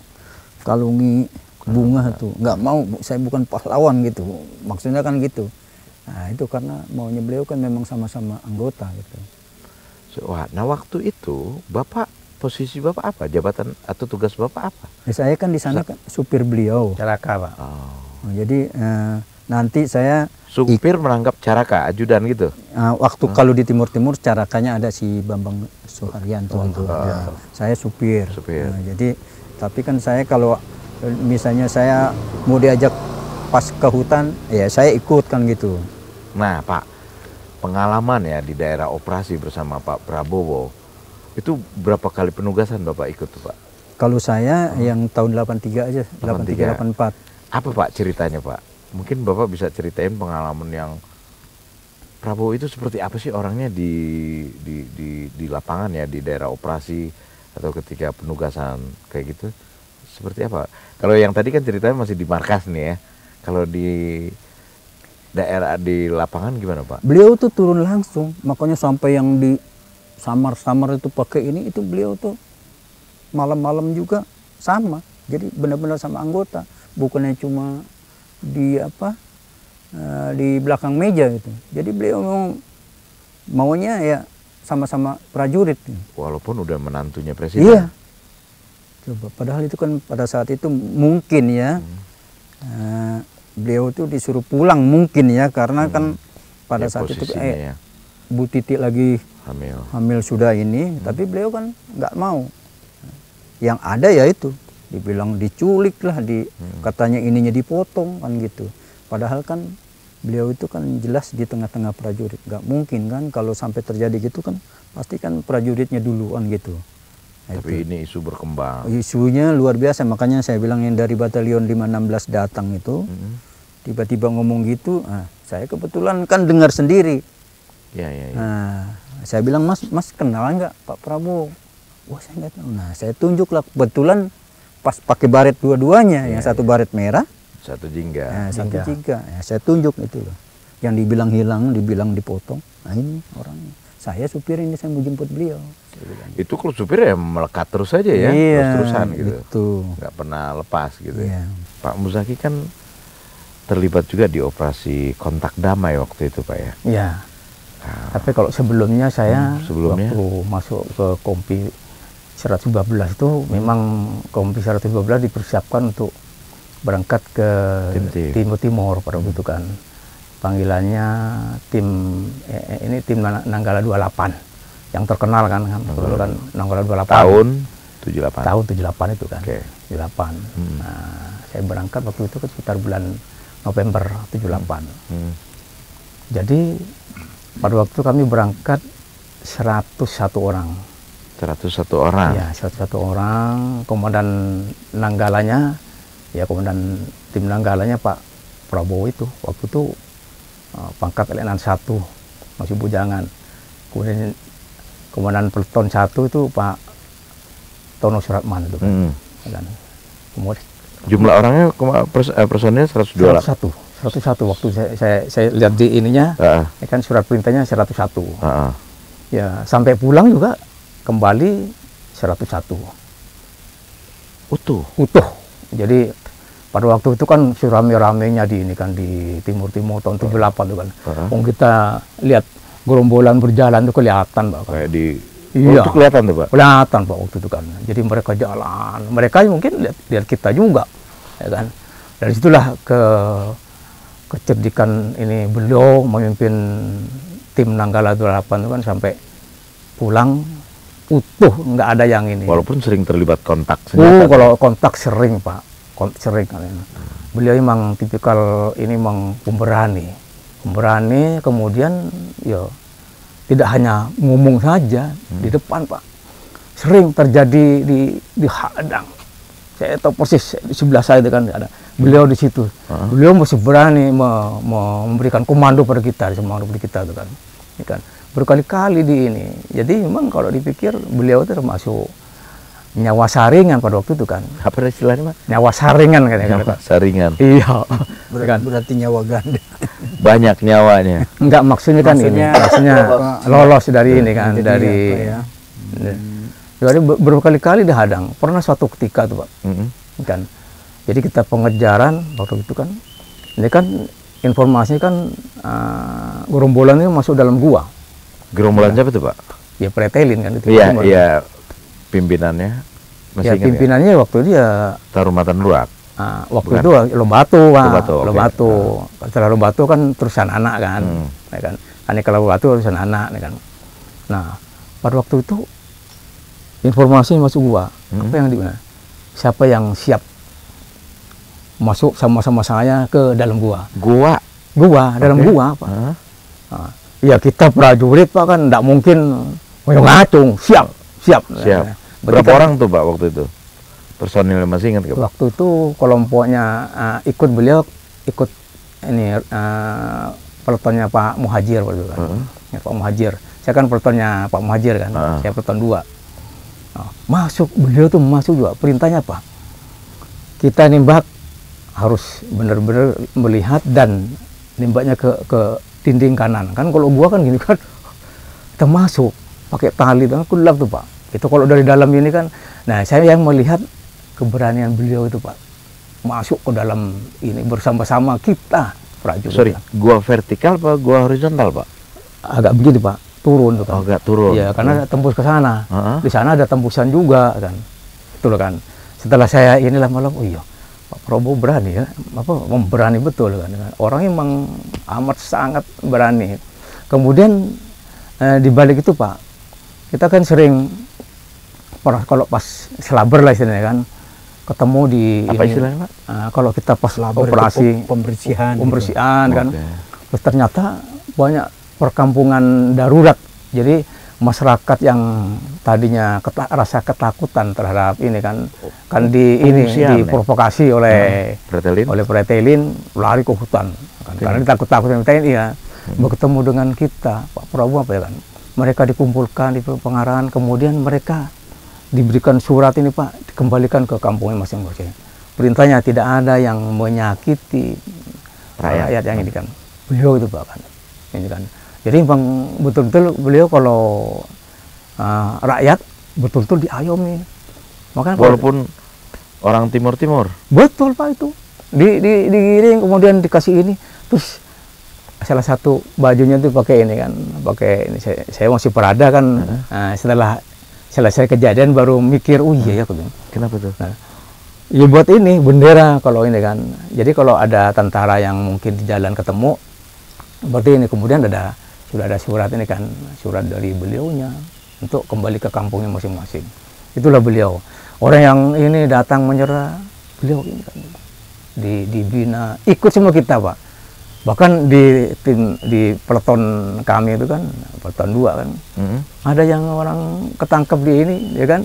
kalungi bunga tuh. Nggak mau, saya bukan pahlawan gitu. Maksudnya kan gitu. Nah itu karena maunya beliau kan memang sama-sama anggota gitu. Nah waktu itu posisi Bapak apa? Jabatan atau tugas Bapak apa? Ya, saya kan di sana kan supir beliau. Caraka Pak. Jadi nanti saya supir menangkap Caraka, ajudan gitu. Waktu kalau di Timur-Timur Carakanya ada si Bambang Suharyanto itu. Saya supir. Jadi tapi kan saya kalau misalnya saya mau diajak pas ke hutan, ya saya ikut kan gitu. Nah Pak, pengalaman ya di daerah operasi bersama Pak Prabowo, itu berapa kali penugasan Bapak ikut tuh Pak? Kalau saya yang tahun 83 aja, 83, 84. Apa Pak ceritanya Pak? Mungkin Bapak bisa ceritain pengalaman yang Prabowo itu seperti apa sih orangnya di lapangan ya, di daerah operasi atau ketika penugasan kayak gitu? Seperti apa? Kalau yang tadi kan ceritanya masih di markas nih ya. Kalau di daerah di lapangan gimana Pak? Beliau tuh turun langsung, makanya sampai yang di samar-samar itu pakai ini, itu beliau tuh malam-malam juga sama. Jadi benar-benar sama anggota, bukannya cuma di di belakang meja gitu. Jadi beliau maunya ya sama-sama prajurit. Walaupun udah menantunya presiden. Iya. Coba, padahal itu kan pada saat itu mungkin ya beliau tuh disuruh pulang mungkin ya, karena kan pada ya, saat itu ya. Bu Titi lagi hamil sudah ini, tapi beliau kan nggak mau. Yang ada ya itu dibilang diculik lah, katanya ininya dipotong kan gitu. Padahal kan beliau itu kan jelas di tengah-tengah prajurit, nggak mungkin kan kalau sampai terjadi gitu kan pasti kan prajuritnya duluan gitu. Nah, tapi itu. Ini isu berkembang. Isunya luar biasa, makanya saya bilang yang dari batalion 516 datang itu tiba-tiba ngomong gitu, saya kebetulan kan dengar sendiri. Ya. Nah, saya bilang, Mas kenal nggak Pak Prabowo? Wah, saya nggak tahu. Nah, saya tunjuklah, kebetulan pas pakai baret dua-duanya, yang satu baret merah, satu jingga. Nah, satu jingga. Ya, saya tunjuk itu loh. Yang dibilang hilang, dibilang dipotong. Nah, ini orangnya. Saya supir ini, saya mau jemput beliau. Itu kalau supir ya melekat terus aja ya, iya, terus-terusan gitu. Betul. Nggak pernah lepas gitu. Iya. Pak Muzaki kan terlibat juga di operasi kontak damai waktu itu Pak ya. Iya. Tapi kalau sebelumnya saya sebelumnya? waktu masuk ke Kompi 112 itu memang Kompi 112 dipersiapkan untuk berangkat ke Timur Timur pada waktu itu kan. Panggilannya tim Nanggala 28 yang terkenal kan Nanggala 28 tahun 78 itu kan. 78. Nah, saya berangkat waktu itu sekitar bulan November 78. Jadi pada waktu kami berangkat 101 orang. 101 orang? Ya, 101 orang. Komandan Nanggalanya, ya komandan tim Nanggalanya Pak Prabowo itu. Waktu itu pangkat Letnan 1, masih bujangan. Kemudian komandan Peleton 1 itu Pak Tono Suratman itu kan. Kemudian, jumlah orangnya personilnya 102? 101 waktu saya lihat di ininya, kan surat perintahnya 101. Ya, sampai pulang juga kembali 101. Utuh. Jadi pada waktu itu kan rame-ramenya di ini kan di Timur-Timur tahun 78 itu kan. Kita lihat gerombolan berjalan itu kelihatan Pak. Kayak di iya. Itu kelihatan tuh Pak? Kelihatan Pak waktu itu kan. Jadi mereka jalan, mereka mungkin lihat kita juga, ya kan. Dari situlah kecerdikan ini beliau memimpin tim Nanggala 28 itu kan sampai pulang utuh, nggak ada yang ini. Walaupun sering terlibat kontak senjata. Kalau kontak sering Pak, sering kan. Beliau memang tipikal ini memang pemberani, kemudian ya tidak hanya ngomong saja di depan Pak, sering terjadi di hadang. Saya tahu persis di sebelah saya itu kan ada beliau di situ. Beliau masih berani memberikan komando pada kita, itu kan. Ini kan berkali-kali di ini. Jadi memang kalau dipikir beliau itu termasuk nyawa saringan pada waktu itu kan. Apa istilahnya Pak? Nyawa saringan katanya. Nyawa saringan. Iya. Berarti nyawa ganda. Banyak nyawanya. Enggak, maksudnya kan ini. Maksudnya lolos dari ini kan, dari jadi berkali-kali dihadang. Pernah suatu ketika tuh Pak, kan. Jadi kita pengejaran waktu itu kan, ini kan informasi kan gerombolan ini masuk dalam gua. Gerombolan siapa tuh Pak? Ya pretelin kan itu. Iya, pimpinannya. Masih ya pimpinannya waktu itu ya Tarumatan Luak. Waktu itu Lombatu Pak. Lombatu. Setelah Lombatu kan terusan anak kan, ya kan. Kalau Lombatu terusan anak, ya kan. Nah, pada waktu itu informasi masuk gua. Apa yang di mana? Siapa yang siap masuk sama-sama saya ke dalam gua? Gua Dalam gua Pak. Ya kita prajurit Pak kan nggak mungkin ngacung, siap. Berapa orang tuh Pak waktu itu? Personil masih ingat Pak? Waktu itu kelompoknya ikut beliau ikut ini peletonnya Pak Muhajir waktu itu kan. Ya, Pak Muhajir. Saya kan peletonnya Pak Muhajir kan. Saya peleton 2. Nah, masuk beliau tuh masuk juga. Perintahnya Pak, kita nembak harus benar-benar melihat dan nembaknya ke dinding kanan. Kan kalau gua kan gini kan, kita masuk pakai tali, aku bilang tuh Pak. Itu kalau dari dalam ini kan, nah saya yang melihat keberanian beliau itu Pak, masuk ke dalam ini bersama-sama kita prajurit. Sorry, gua vertikal apa gua horizontal Pak? Agak begini Pak, turun tuh kan. Agak turun. Ya karena tembus ke sana. Di sana ada tembusan juga kan, betul kan. Setelah saya inilah malam, oh iya. Pak Prabowo berani ya, berani betul kan. Orangnya memang amat sangat berani. Kemudian di balik itu Pak, kita kan sering kalau pas selaber lah istilahnya kan, ketemu di apa istilahnya Pak? Kalau kita pas operasi pembersihan kan, terus ternyata banyak perkampungan darurat. Jadi masyarakat yang tadinya rasa ketakutan terhadap ini kan diprovokasi oleh pretelin lari ke hutan kan, karena ditakut-takutin TNI ya. Bertemu dengan kita Pak Prabowo apa ya kan, mereka dikumpulkan di pengarahan, kemudian mereka diberikan surat ini Pak, dikembalikan ke kampungnya masing-masing. Perintahnya tidak ada yang menyakiti rakyat yang ini kan, beliau itu Pak kan ini kan. Jadi memang betul-betul beliau kalau rakyat betul-betul diayomi. Makanya walaupun orang timur-timur. Betul Pak itu. Digiring kemudian dikasih ini. Terus salah satu bajunya itu pakai ini kan, pakai ini saya masih Perada kan. Setelah selesai kejadian baru mikir, oh iya ya aku bilang. Kenapa tuh? Nah, ya buat ini bendera kalau ini kan. Jadi kalau ada tentara yang mungkin di jalan ketemu, berarti ini kemudian sudah ada surat ini kan, surat dari beliaunya untuk kembali ke kampungnya masing-masing. Itulah beliau. Orang yang ini datang menyerah, beliau ini kan dibina, ikut semua kita Pak. Bahkan di peleton kami itu kan, peleton 2 kan, ada yang orang ketangkep di ini, ya kan.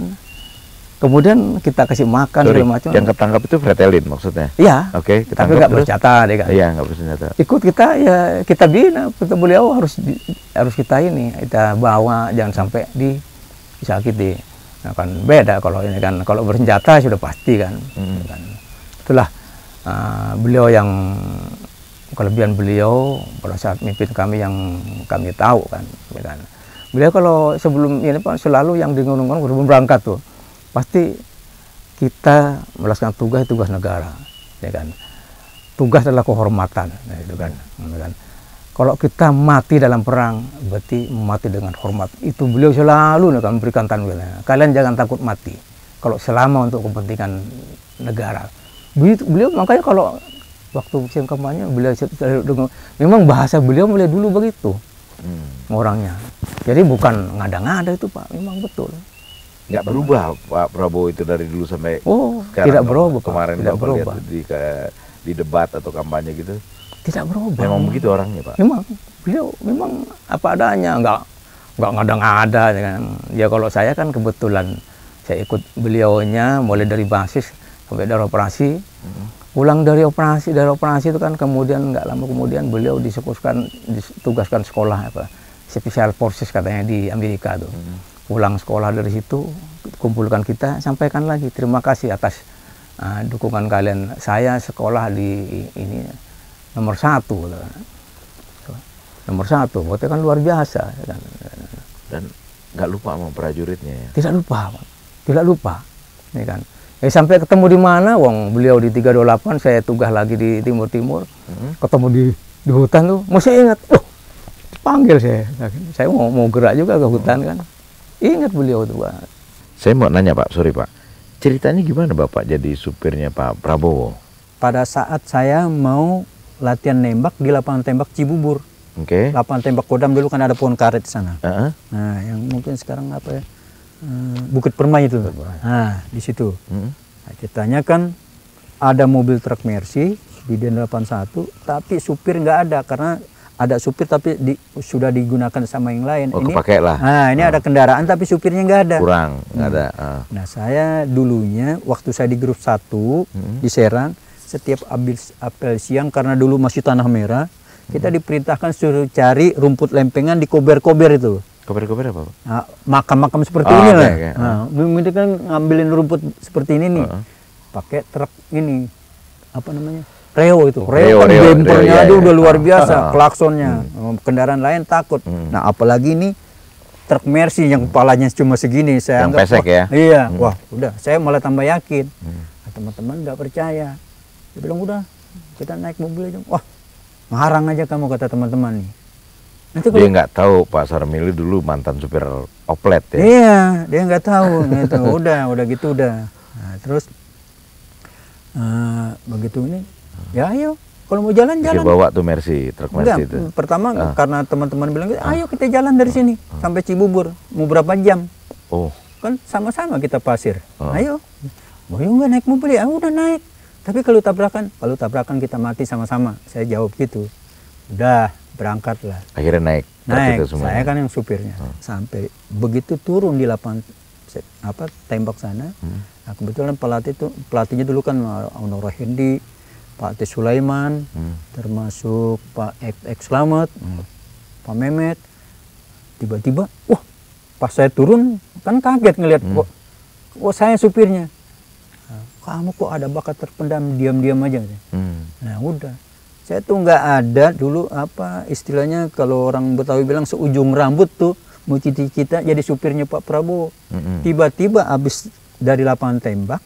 Kemudian kita kasih makan segala macam. Yang ketangkap itu pretelin maksudnya? Iya. Oke, tapi nggak bersenjata deh kan. Iya, nggak bersenjata. Ikut kita ya, kita bina, beliau harus kita ini, kita bawa, jangan sampai disakiti. Nah, kan beda kalau ini kan, kalau bersenjata sudah pasti kan. Kan. Itulah beliau yang kelebihan beliau pada saat mimpin kami yang kami tahu kan. Beliau kalau sebelum ini Pak selalu yang di gunung-gunung sebelum berangkat tuh, pasti kita melaksanakan tugas negara, ya kan. Tugas adalah kehormatan, nah, itu kan. Kalau kita mati dalam perang, berarti mati dengan hormat. Itu beliau selalu kan memberikan tanwilan. Kalian jangan takut mati. Kalau selama untuk kepentingan negara. Beliau makanya kalau waktu musim kampanye beliau memang bahasa beliau mulai dulu begitu orangnya. Jadi bukan ngada-ngada itu Pak, memang betul. Nggak berubah Pak Prabowo itu dari dulu sampai sekarang. Tidak berubah Pak. Kemarin tidak berubah. Lihat di debat atau kampanye gitu. Tidak berubah. Memang begitu orangnya Pak. Memang beliau memang apa adanya, nggak ngada-ngada. Ya kalau saya kan kebetulan saya ikut beliaunya mulai dari basis sampai dari operasi. Pulang dari operasi itu kan kemudian nggak lama kemudian beliau ditugaskan sekolah apa Special Forces katanya di Amerika tuh. Pulang sekolah dari situ, kumpulkan kita, sampaikan lagi terima kasih atas dukungan kalian. Saya sekolah di ini nomor 1, nomor 1, berarti kan luar biasa. Dan nggak lupa sama prajuritnya. Ya? Tidak lupa, ini kan. Sampai ketemu di mana, wong beliau di 328, saya tugas lagi di timur-timur, ketemu di hutan tuh, masih ingat, dipanggil saya mau gerak juga ke hutan kan. Ingat beliau tuh Pak. Saya mau nanya Pak, sorry Pak. Ceritanya gimana Bapak jadi supirnya Pak Prabowo? Pada saat saya mau latihan nembak di lapangan tembak Cibubur. Oke. Lapangan tembak Kodam dulu kan ada pohon karet di sana. Nah, yang mungkin sekarang apa ya? Bukit Permai itu. Nah, di situ. Nah, ceritanya kan ada mobil truk Mercy di Den 81, tapi supir nggak ada karena ada supir tapi sudah digunakan sama yang lain. Oh, ini kepake lah. Nah, ini ada kendaraan tapi supirnya nggak ada. Kurang, nggak ada. Nah, saya dulunya waktu saya di grup 1 di Serang, setiap habis apel siang karena dulu masih tanah merah, kita diperintahkan suruh cari rumput lempengan di kober-kober itu. Kober-kober apa, Pak? Nah, makam-makam seperti ini lah. Okay. Nah, itu kan ngambilin rumput seperti ini nih. Pakai truk ini apa namanya? Reo itu. Reo kan bempernya aja udah luar biasa, klaksonnya. Kendaraan lain takut. Nah, apalagi ini truk Mercy yang kepalanya cuma segini, saya yang anggap pesek ya. Iya, wah, udah saya malah tambah yakin. Nah, teman-teman nggak percaya. Dia bilang udah, kita naik mobil aja. Wah, ngarang aja kamu, kata teman-teman nih. Nanti Dia nggak tahu Pak Sarmili dulu mantan supir oplet ya. Iya, dia nggak tahu. Gitu. Udah gitu udah. Nah, terus begitu ini, ya ayo, kalau mau jalan-jalan. Bawa tuh Mercy, truk Mercy itu. Pertama karena teman-teman bilang, ayo kita jalan dari sini sampai Cibubur. Mau berapa jam? Oh. Kan sama-sama kita pasir. Ayo. Oh, yuk nggak naik mobil ya? Udah naik. Tapi kalau tabrakan kita mati sama-sama. Saya jawab gitu. Udah, berangkat lah. Akhirnya naik. Naik. Saya kan yang supirnya. Sampai begitu turun di lapangan tembak sana. Nah, kebetulan pelatihnya dulu kan Onora Hendi, Pak T. Sulaiman, termasuk Pak X Slamet, Pak Mehmet. Tiba-tiba, wah, pas saya turun kan kaget ngelihat, wah saya supirnya. Nah, kamu kok ada bakat terpendam, diam-diam aja. Nah udah, saya tuh nggak ada dulu istilahnya kalau orang Betawi bilang seujung rambut tuh mau cita-cita jadi supirnya Pak Prabowo. Tiba-tiba abis dari lapangan tembak,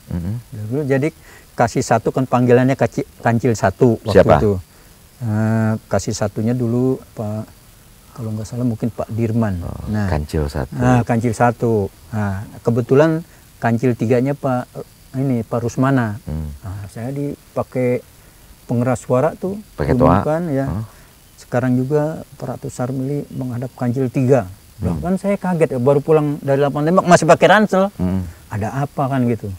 dulu jadi kasih 1 kan panggilannya Kancil 1 waktu Siapa? itu. Kasih 1-nya dulu Pak, kalau nggak salah mungkin Pak Dirman. Nah, Kancil 1. Nah, Kancil 1. Nah, kebetulan Kancil 3-nya Pak Rusmana. Nah, saya dipakai pengeras suara tuh, pakai toa ya. Sekarang juga Pak Ratu Sarmili menghadap Kancil 3. Kan saya kaget ya, baru pulang dari lapangan tembak masih pakai ransel. Ada apa kan gitu.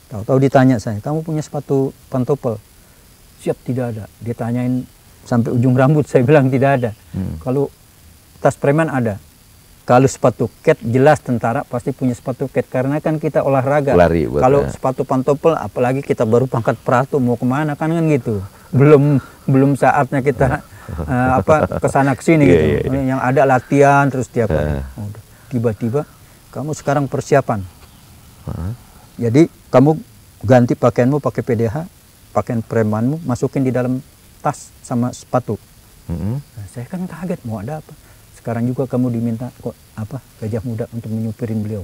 Tahu-tahu ditanya saya, kamu punya sepatu pantopel? Siap, tidak ada. Dia tanyain sampai ujung rambut, saya bilang tidak ada. Kalau tas preman ada. Kalau sepatu ket, jelas tentara pasti punya sepatu ket karena kan kita olahraga. Kalau sepatu pantopel, apalagi kita baru pangkat pratu mau kemana kan gitu. Belum saatnya kita kesana kesini gitu. Yang ada latihan terus tiap hari. Tiba-tiba kamu sekarang persiapan. Jadi kamu ganti pakaianmu pakai PDH, pakaian premanmu, masukin di dalam tas sama sepatu. Nah, saya kan kaget mau ada apa. Sekarang juga kamu diminta Gajah Muda untuk menyupirin beliau.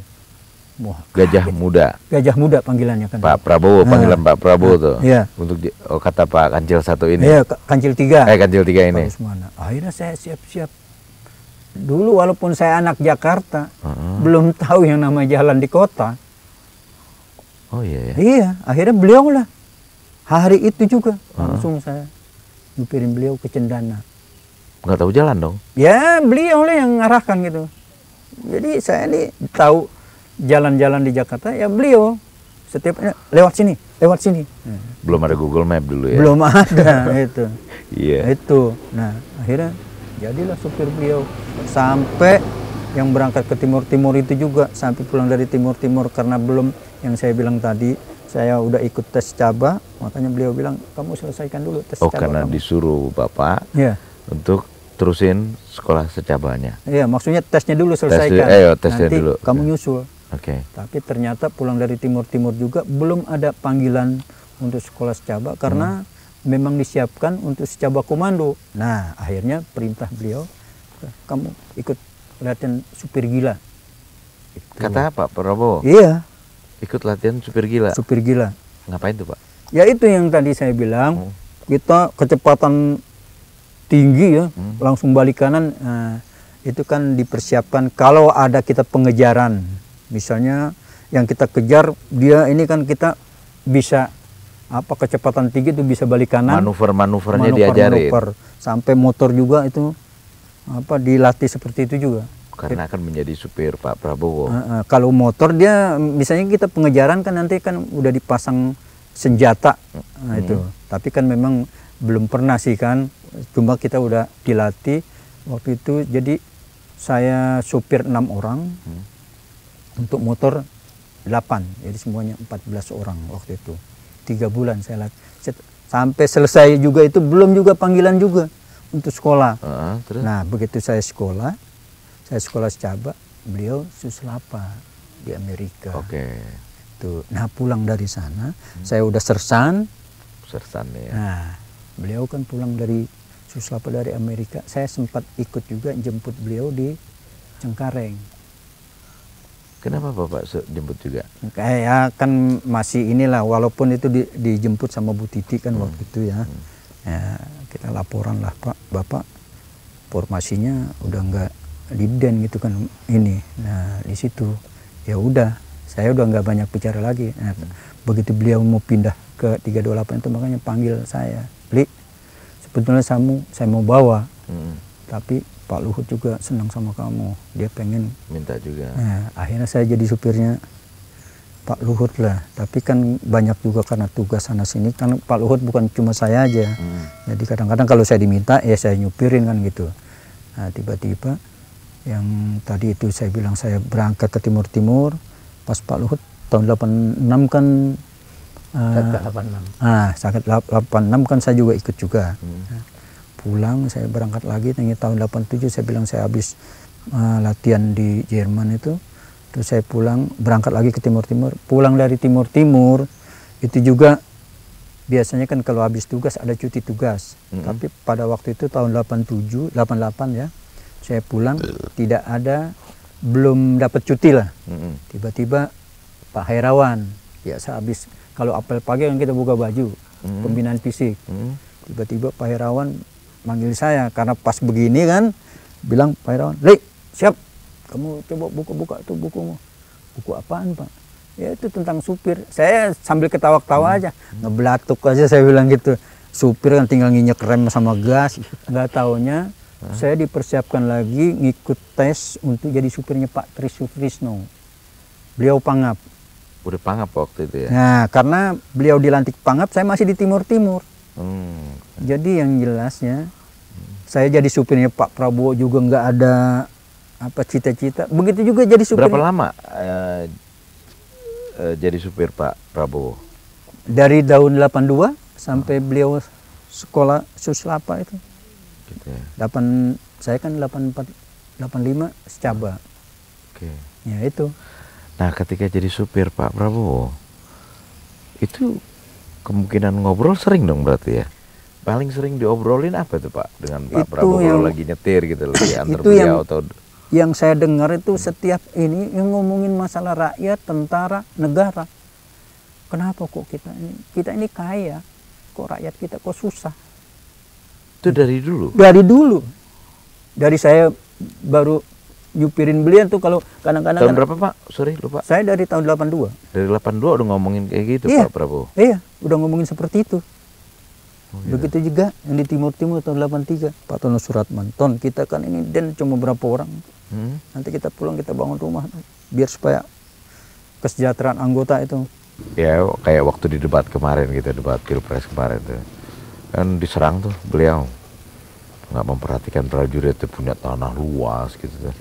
Wah, Gajah Muda. Gajah Muda panggilannya kan. Pak Prabowo, panggilan Pak Prabowo tuh. Iya. Untuk kata Pak Kancil 1 ini. Iya, Kancil 3. Kancil 3 ini. Akhirnya saya siap-siap. Dulu walaupun saya anak Jakarta, belum tahu yang nama jalan di kota. Oh iya. Iya, akhirnya beliau lah. Hari itu juga langsung saya nyupirin beliau ke Cendana. Nggak tahu jalan dong? Ya, beliau lah yang ngarahkan gitu. Jadi saya ini tahu jalan-jalan di Jakarta, ya beliau setiap lewat sini. Belum ada Google Map dulu ya? Belum ada itu. Iya. Itu. Nah, akhirnya jadilah supir beliau sampai yang berangkat ke Timur itu juga, sampai pulang dari Timur karena belum yang saya bilang tadi, saya udah ikut tes caba, makanya beliau bilang kamu selesaikan dulu tes caba. Karena disuruh Bapak untuk terusin sekolah secabanya. Iya, maksudnya tesnya dulu selesaikan. Tesnya nanti dulu. Kamu nyusul. Oke. Tapi ternyata pulang dari Timur juga belum ada panggilan untuk sekolah secaba karena memang disiapkan untuk secaba komando. Nah, akhirnya perintah beliau, kamu ikut latihan supir gila. Itu. Kata Pak Prabowo? Iya. Ikut latihan supir gila? Supir gila. Ngapain tuh Pak? Ya itu yang tadi saya bilang, kita kecepatan tinggi ya, langsung balik kanan, itu kan dipersiapkan kalau ada kita pengejaran. Misalnya yang kita kejar, dia ini kan kita bisa kecepatan tinggi itu bisa balik kanan. Manuver-manuvernya diajarin. Sampai motor juga itu dilatih seperti itu juga. Karena akan menjadi supir Pak Prabowo. Kalau motor dia misalnya kita pengejaran kan nanti kan udah dipasang senjata itu. Tapi kan memang belum pernah sih kan cuma kita udah dilatih waktu itu. Jadi saya supir 6 orang, untuk motor 8, jadi semuanya 14 orang waktu itu. 3 bulan saya latih. Sampai selesai juga itu belum juga panggilan juga untuk sekolah. Terus? Nah begitu saya sekolah secaba, beliau Suslapa di Amerika. Oke. Tuh. Nah pulang dari sana, saya udah sersan ya. Nah beliau kan pulang dari Suslapa dari Amerika, saya sempat ikut juga jemput beliau di Cengkareng. Kenapa Bapak jemput juga? Kayak kan masih inilah, walaupun itu dijemput sama Bu Titi kan waktu itu ya. Ya, kita laporan lah, Pak, Bapak formasinya udah nggak di Den gitu kan ini. Nah di situ ya udah, saya udah nggak banyak bicara lagi. Nah, begitu beliau mau pindah ke 328 itu makanya panggil saya, Li, sebetulnya saya mau bawa, tapi Pak Luhut juga senang sama kamu, dia pengen minta juga. Nah, akhirnya saya jadi supirnya Pak Luhut lah, tapi kan banyak juga karena tugas sana sini kan Pak Luhut bukan cuma saya aja. Jadi kadang-kadang kalau saya diminta ya saya nyupirin kan gitu. Nah tiba-tiba yang tadi itu saya bilang saya berangkat ke Timur-Timur, pas Pak Luhut tahun 86 kan sakit 86 kan saya juga ikut juga. Nah, pulang saya berangkat lagi tahun 87 saya bilang saya habis latihan di Jerman itu. Terus saya pulang, berangkat lagi ke Timur-Timur. Pulang dari Timur-Timur, itu juga biasanya kan kalau habis tugas ada cuti tugas. Tapi pada waktu itu tahun 87, 88 ya, saya pulang tidak ada, belum dapat cuti lah. Tiba-tiba Pak Herawan, biasa habis, kalau apel pagi kan kita buka baju, pembinaan fisik. Tiba-tiba Pak Herawan manggil saya, karena pas begini kan, bilang Pak Herawan, Li, siap. Kamu coba buka-buka tuh bukumu. Buku apaan Pak? Ya itu tentang supir. Saya sambil ketawa-ketawa aja. Ngebelatuk aja saya bilang gitu. Supir kan tinggal nginjek rem sama gas. Nggak taunya saya dipersiapkan lagi ngikut tes untuk jadi supirnya Pak Tri Sutrisno. Beliau Pangap. Udah Pangap waktu itu ya? Nah karena beliau dilantik Pangap, saya masih di Timur-Timur. Jadi yang jelasnya, saya jadi supirnya Pak Prabowo juga nggak ada apa cita-cita. Begitu juga jadi supir. Berapa lama jadi supir Pak Prabowo? Dari tahun 82 sampai beliau sekolah Suslapa itu. Gitu ya. Saya kan 84 85 secaba. Oke. Ya itu. Nah, ketika jadi supir Pak Prabowo, itu kemungkinan ngobrol sering dong berarti ya? Paling sering diobrolin apa tuh Pak dengan Pak Prabowo kalau lagi nyetir gitu, lagi antar beliau atau yang saya dengar itu setiap ini yang ngomongin masalah rakyat, tentara, negara. Kenapa kok kita ini kaya, kok rakyat kita kok susah? Itu dari dulu? Dari dulu. Dari saya baru nyupirin beliau tuh kalau kadang-kadang. Tahun berapa Pak? Sorry lupa. Saya dari tahun 82. Dari 82 udah ngomongin kayak gitu iya, Pak Prabowo? Iya, udah ngomongin seperti itu. Iya. Begitu juga yang di Timur-Timur tahun 83, Pak Tono Suratman. Ton, kita kan ini Den cuma berapa orang. Nanti kita pulang kita bangun rumah biar supaya kesejahteraan anggota itu. Ya kayak waktu di debat kemarin gitu, debat Pilpres kemarin tuh. Kan diserang tuh beliau. Nggak memperhatikan prajurit itu punya tanah luas gitu tuh.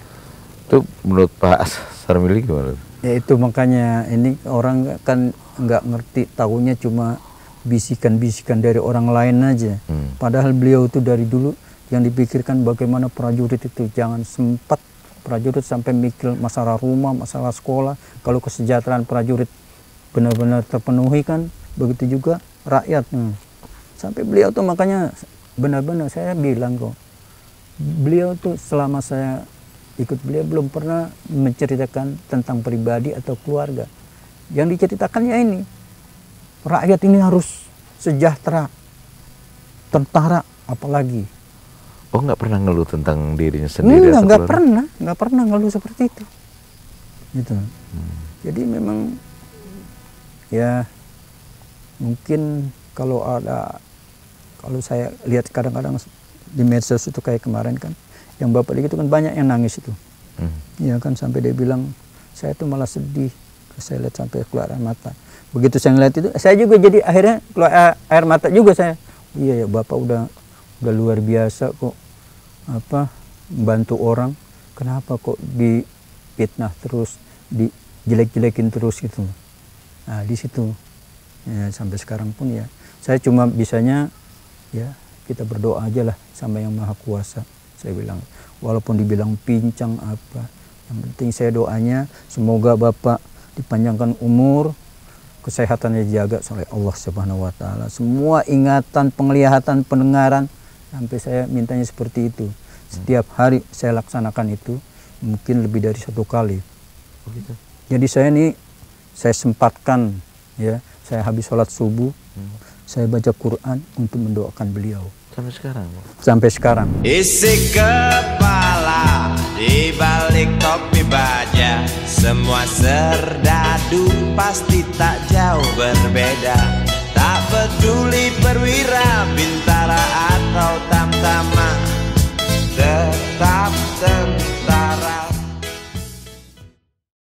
Itu menurut Pak Sarmili gimana? Ya itu makanya ini orang kan nggak ngerti, tahunya cuma bisikan-bisikan dari orang lain aja. Padahal beliau itu dari dulu yang dipikirkan bagaimana prajurit itu jangan sempat prajurit sampai mikir masalah rumah, masalah sekolah. Kalau kesejahteraan prajurit benar-benar terpenuhi kan, begitu juga rakyat. Sampai beliau tuh makanya benar-benar saya bilang kok, beliau tuh selama saya ikut beliau belum pernah menceritakan tentang pribadi atau keluarga. Yang diceritakannya ini, rakyat ini harus sejahtera, tentara apalagi. Oh nggak pernah ngeluh tentang dirinya sendiri? Nggak pernah ngeluh seperti itu. Gitu. Jadi memang ya mungkin kalau saya lihat kadang-kadang di medsos itu kayak kemarin kan, yang Bapak itu kan banyak yang nangis itu. Ya kan sampai dia bilang saya tuh malah sedih, saya lihat sampai keluar air mata. Begitu saya ngeliat itu, saya juga jadi akhirnya keluar air mata juga saya. Iya ya Bapak udah udah luar biasa kok, membantu orang, kenapa kok difitnah terus, dijelek-jelekin terus gitu. Nah di situ ya, sampai sekarang pun ya saya cuma bisanya ya kita berdoa aja lah sama Yang Maha Kuasa. Saya bilang walaupun dibilang pincang apa, yang penting saya doanya semoga Bapak dipanjangkan umur, kesehatannya dijaga oleh Allah Subhanahu wa taala. Semua ingatan, penglihatan, pendengaran, sampai saya mintanya seperti itu. Setiap hari saya laksanakan itu, mungkin lebih dari 1 kali. Begitu. Jadi saya sempatkan ya, saya habis sholat subuh, saya baca Quran untuk mendoakan beliau. Sampai sekarang? Sampai sekarang. Isi kepala di balik topi baja, semua serdadu pasti tak jauh berbeda.